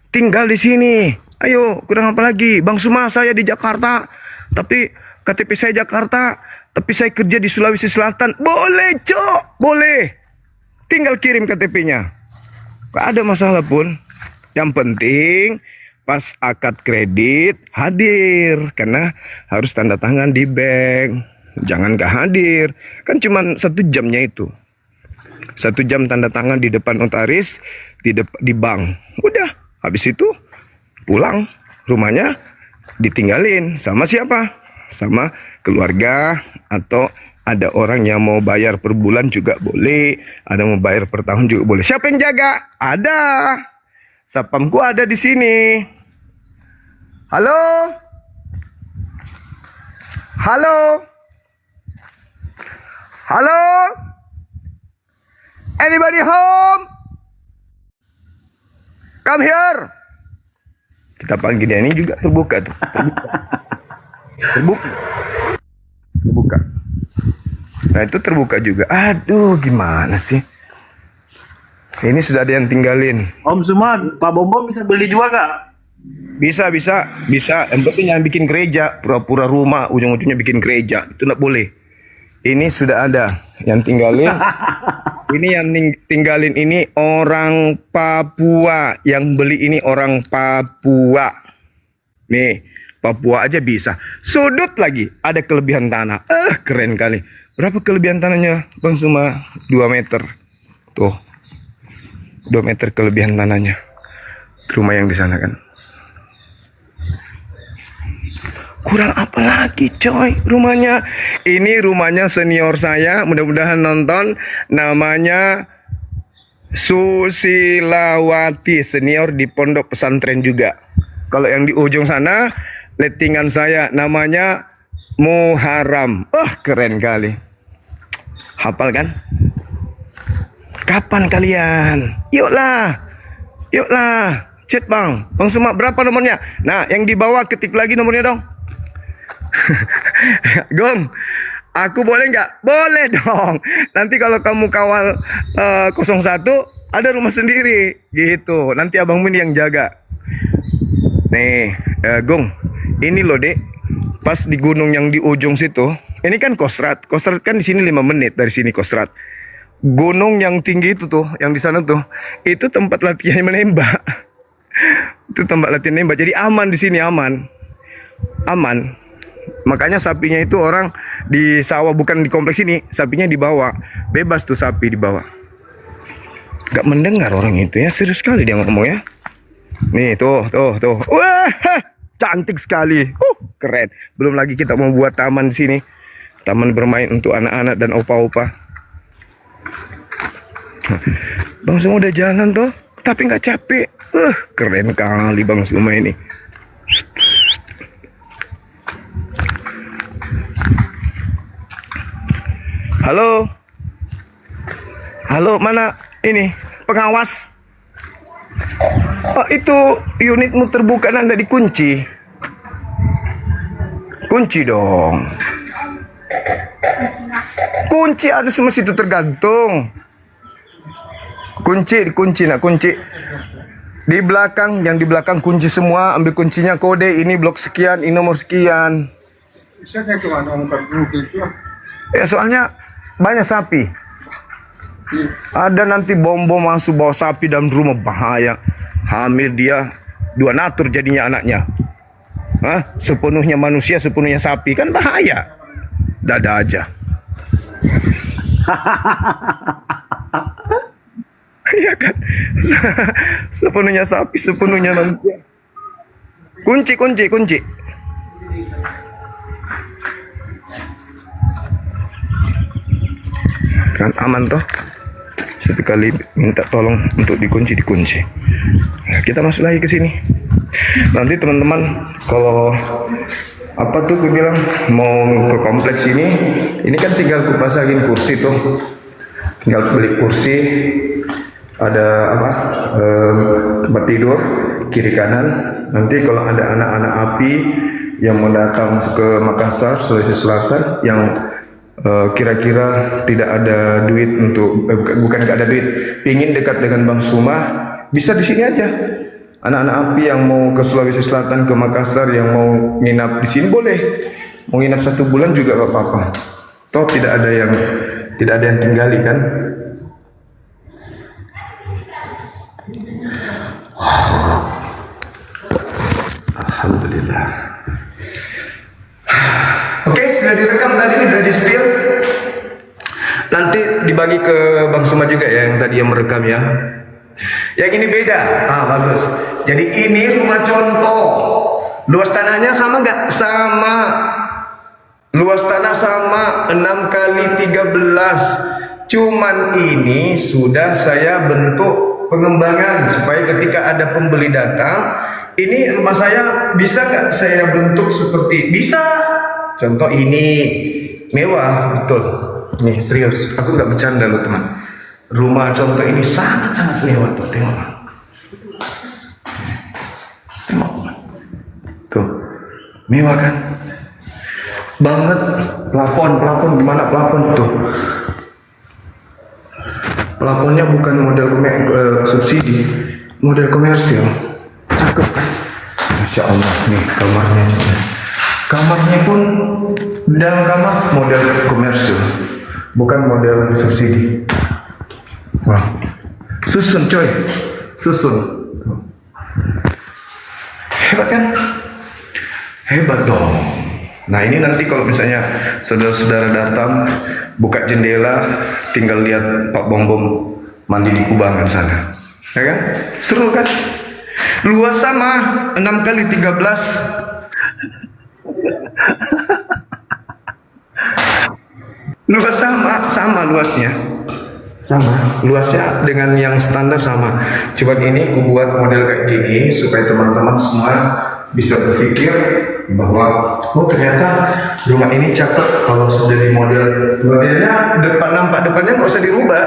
tinggal di sini. Ayo, kurang apa lagi? Bang Suma, saya di Jakarta, tapi KTP saya Jakarta, tapi saya kerja di Sulawesi Selatan. Boleh, Cok, boleh. Tinggal kirim KTP-nya. Gak ada masalah pun. Yang penting pas akad kredit hadir, karena harus tanda tangan di bank. Jangan gak hadir. Kan cuma 1 jamnya itu. 1 jam tanda tangan di depan notaris, di bank. Udah, habis itu pulang, rumahnya ditinggalin sama siapa? Sama keluarga, atau ada orang yang mau bayar per bulan juga boleh, ada mau bayar per tahun juga boleh. Siapa yang jaga? Ada. Satpamku ada di sini. Halo? Halo? Halo? Anybody home? Come here. Kita panggil dia, ini juga terbuka tuh. Terbuka. Nah itu terbuka juga. Aduh, gimana sih? Ini sudah ada yang tinggalin. Om Suma, Pak Bom bisa beli juga gak? Bisa. Yang penting jangan bikin gereja, pura-pura rumah, ujung-ujungnya bikin gereja. Itu nggak boleh. Ini sudah ada yang tinggalin. Ini yang tinggalin ini orang Papua. Yang beli ini orang Papua. Nih, Papua aja bisa. Sudut lagi, ada kelebihan tanah. Keren kali. Berapa kelebihan tanahnya, Bang Suma? 2 meter. Tuh. 2 meter kelebihan tanahnya. Rumah yang di sana kan. Kurang apa lagi coy rumahnya. Ini rumahnya senior saya, mudah-mudahan nonton. Namanya Susilawati, senior di pondok pesantren juga. Kalau yang di ujung sana lettingan saya, namanya Muharram. Keren kali. Hafal kan? Kapan kalian? Yuklah chat Bang Suma, berapa nomornya? Nah yang di bawah ketik lagi nomornya dong. Gong, aku boleh nggak? Boleh dong. Nanti kalau kamu kawal 01, ada rumah sendiri gitu. Nanti Abang Min yang jaga. Nih, Gong, ini loh Dek, pas di gunung yang di ujung situ. Ini kan Kostrad kan di sini 5 menit dari sini Kostrad. Gunung yang tinggi itu tuh, yang di sana tuh, itu tempat latihan menembak. Itu tempat latihan nembak. Jadi aman di sini, aman. Makanya sapinya itu orang di sawah, bukan di kompleks ini, sapinya dibawa. Bebas tuh sapi dibawa. Gak mendengar orang itu ya, serius sekali dia ngomong ya. Nih tuh. Wah, cantik sekali. Keren. Belum lagi kita mau buat taman di sini. Taman bermain untuk anak-anak dan opa-opa. Bang Suma udah jalan tuh, tapi nggak capek. Keren kali Bang Suma ini. Halo. Halo, mana ini pengawas? Oh, itu unitmu terbuka dan tidak dikunci. Kunci dong. Kunci ada semua situ tergantung. Kunci, nak kunci. Di belakang, yang di belakang kunci semua, ambil kuncinya, kode ini blok sekian, ini nomor sekian. Bisa kayak cuma nomor itu. Ya soalnya banyak sapi. Ada nanti bom-bom masuk bawa sapi dalam rumah, bahaya. Hamil dia 2 natur jadinya anaknya. Hah? Sepenuhnya manusia, sepenuhnya sapi, kan bahaya. Dada aja. Iya kan? Sepenuhnya sapi, sepenuhnya manusia. Kunci. Kan aman toh? Satu kali minta tolong untuk dikunci. Nah, kita masuk lagi ke sini. Nanti teman-teman kalau apa tuh gue bilang mau ke kompleks ini kan tinggal kupasangin kursi tuh. Tinggal beli kursi, ada apa? Tempat tidur kiri kanan. Nanti kalau ada anak-anak api yang mau datang ke Makassar, Sulawesi Selatan yang kira-kira tidak ada duit untuk bukan nggak ada duit, pingin dekat dengan Bang Suma, bisa di sini aja. Anak-anak api yang mau ke Sulawesi Selatan, ke Makassar, yang mau nginap di sini boleh. Mau nginap 1 bulan juga nggak apa-apa. Toh tidak ada yang tinggali kan. Alhamdulillah. Oke, sudah direkam tadi, sudah di spill. Nanti dibagi ke Bang Suma juga ya, yang tadi yang merekam ya. Yang ini beda. Bagus. Jadi ini rumah contoh. Luas tanahnya sama nggak? Sama. Luas tanah sama 6 kali 13. Cuman ini sudah saya bentuk pengembangan supaya ketika ada pembeli datang, ini rumah saya bisa nggak saya bentuk seperti bisa. Contoh ini mewah, betul. Nih serius, aku nggak bercanda loh teman. Rumah contoh ini sangat-sangat mewah tuh, tengok. Tuh, mewah kan? Banget. Plafon gimana plafon tuh? Plafonnya bukan model subsidi, model komersil. Cakep kan? Masya Allah, nih kamarnya. Kamarnya pun dalam kamar model komersil, bukan model subsidi. Wah, susun coy, susun. Hebat kan? Hebat dong. Nah ini nanti kalau misalnya saudara-saudara datang, buka jendela, tinggal lihat Pak Bom Bom mandi di kubangan sana, ya kan? Seru kan? Luas sama 6 kali 13. Luas sama luasnya. Sama, luasnya dengan yang standar sama. Cuman ini ku buat model kayak gini supaya teman-teman semua bisa berpikir bahwa oh ternyata rumah ini cakep kalau sudah di modelnya nampak depannya nggak usah dirubah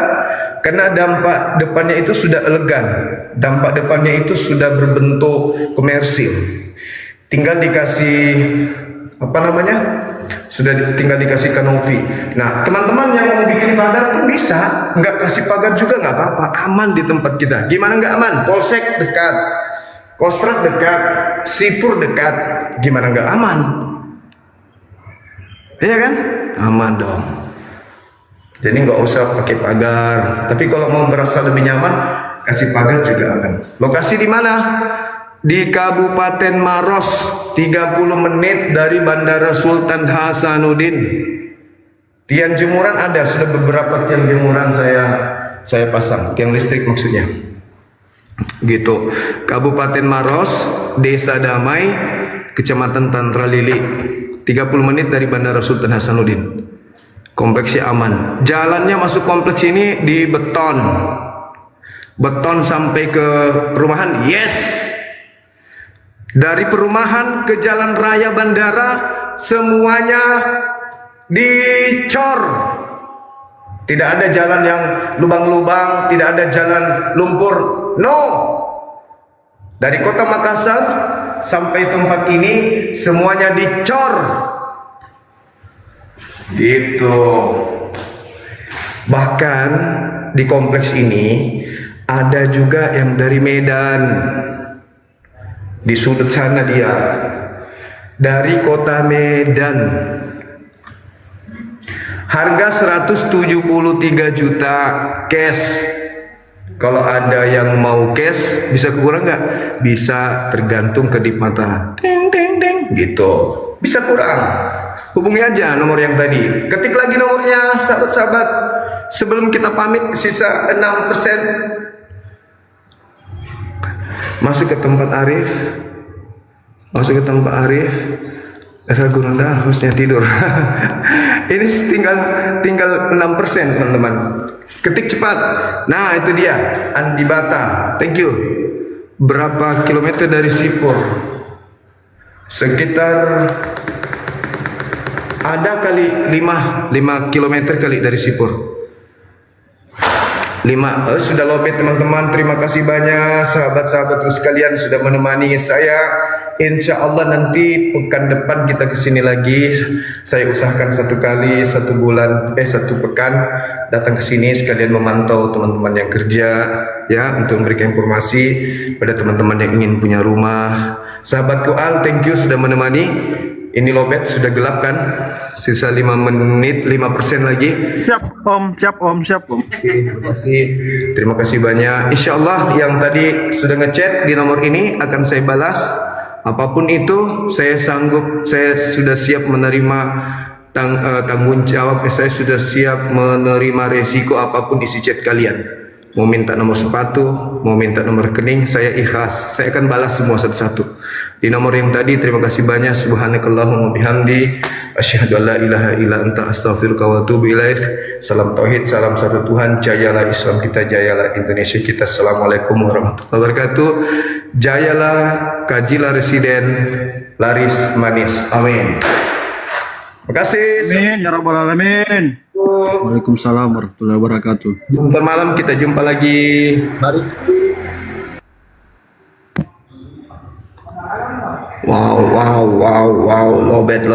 karena dampak depannya itu sudah elegan, dampak depannya itu sudah berbentuk komersil. Tinggal dikasih apa namanya? Tinggal dikasih kanopi. Nah, teman-teman yang mau bikin pagar pun bisa, nggak kasih pagar juga nggak apa-apa, aman di tempat kita. Gimana nggak aman? Polsek dekat, Kostrad dekat, Sipur dekat, gimana nggak aman? Iya kan? Aman dong. Jadi nggak usah pakai pagar. Tapi kalau mau berasa lebih nyaman, kasih pagar juga aman. Lokasi di mana? Di Kabupaten Maros, 30 menit dari Bandara Sultan Hasanuddin. Tiang jemuran ada, sudah beberapa tiang jemuran saya pasang, tiang listrik maksudnya. Gitu. Kabupaten Maros, Desa Damai, Kecamatan Tantra Lili. 30 menit dari Bandara Sultan Hasanuddin. Kompleksnya aman. Jalannya masuk kompleks ini di beton. Beton sampai ke perumahan, yes. Dari perumahan ke jalan raya bandara semuanya dicor. Tidak ada jalan yang lubang-lubang, tidak ada jalan lumpur. No. Dari kota Makassar sampai tempat ini semuanya dicor. Gitu. Bahkan di kompleks ini ada juga yang dari Medan. Di sudut sana dia. Dari kota Medan. Harga 173 juta cash. Kalau ada yang mau cash, bisa kurang nggak? Bisa, tergantung kedip mata. Deng deng deng gitu. Bisa kurang. Hubungi aja nomor yang tadi. Ketik lagi nomornya, sahabat-sahabat. Sebelum kita pamit, sisa 6%. Masuk ke tempat Arif. Masuk ke tempat Arif. Ragu rendah, hostnya tidur. Ini tinggal 6%, teman-teman. Ketik cepat. Nah, itu dia Andi Bata. Thank you. Berapa kilometer dari Sipur? Sekitar ada kali 5 kilometer kali dari Sipur. 5. Sudah lobet teman-teman. Terima kasih banyak sahabat-sahabatku sekalian sudah menemani saya. Insya Allah nanti pekan depan kita kesini lagi. Saya usahakan 1 kali 1 bulan 1 pekan datang ke sini sekalian memantau teman-teman yang kerja ya, untuk memberikan informasi pada teman-teman yang ingin punya rumah. Sahabatku Al, thank you sudah menemani. Ini lobet sudah gelap kan? Sisa 5 menit, 5% lagi. Siap Om, siap Om, siap Om. Terima kasih banyak. Insya Allah yang tadi sudah ngechat di nomor ini akan saya balas. Apapun itu saya sanggup, saya sudah siap menerima tanggung jawab. Saya sudah siap menerima resiko apapun isi chat kalian. Mau minta nomor sepatu, mau minta nomor rekening, saya ikhlas. Saya akan balas semua satu-satu. Di nomor yang tadi, terima kasih banyak. Subhanakallahumma bihamdi. Asyhadu an la ilaha illa anta astaghfiruka wa atubu ilaik. Salam tauhid, salam satu Tuhan. Jayalah Islam kita, jayalah Indonesia kita. Assalamualaikum warahmatullahi wabarakatuh. Jayalah, kajilah residen, laris manis. Amin. Terima kasih. Amin ya rabbal alamin. Waalaikumsalam warahmatullahi wabarakatuh. Ntar malam kita jumpa lagi. Mari. Wow, wow, wow, wow. Lobet.